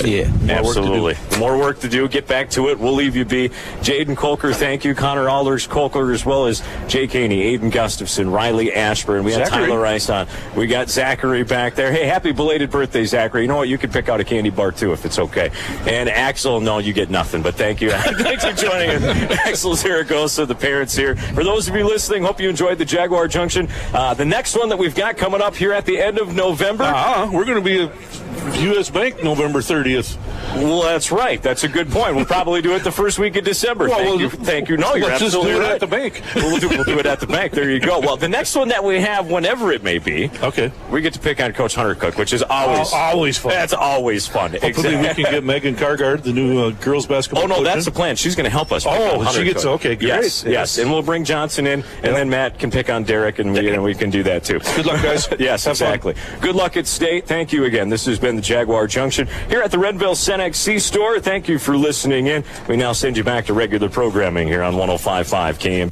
Yeah. Absolutely. More work to do. Get back to it. We'll leave you be. Jaden Kolker, thank you. Connor Alders Kolker, as well as Jake Haney, Aiden Gustafson, Riley Ashburn. We had Tyler Rice on. We got Zachary back there. Hey, happy belated birthday, Zachary. You know what? You can pick out a candy bar, too, if it's okay. And Axel, no, you get nothing, but thank you. Thanks for joining us. Axel Zaragoza, the parents here. For those of you listening, hope you enjoyed the Jaguar Junction. The next one that we've got coming up here at the end of November. We're going to be at U.S. Bank November 30th. Well, that's right. That's a good point. We'll probably do it the first week of December. Thank you. No, you're absolutely right. Let's just do it at the bank. We'll do it at the bank. There you go. Well, the next one that we have, whenever it may be, we get to pick on Coach Hunter Cook, which is always fun. That's always fun. Hopefully we can get Megan Cargard, the new girls basketball coach. Oh, no, that's the plan. She's going to help us. She gets, okay, great. Yes, and we'll bring Johnson in, and then Matt can pick on Derek, and we can do that, too. Good luck, guys. Yes, exactly. Good luck at State. Thank you again. This has been the Jaguar Junction here at the Renville Cenex C-Store. Thank you for listening in. We now send you back to regular programming here on 105.5 KM.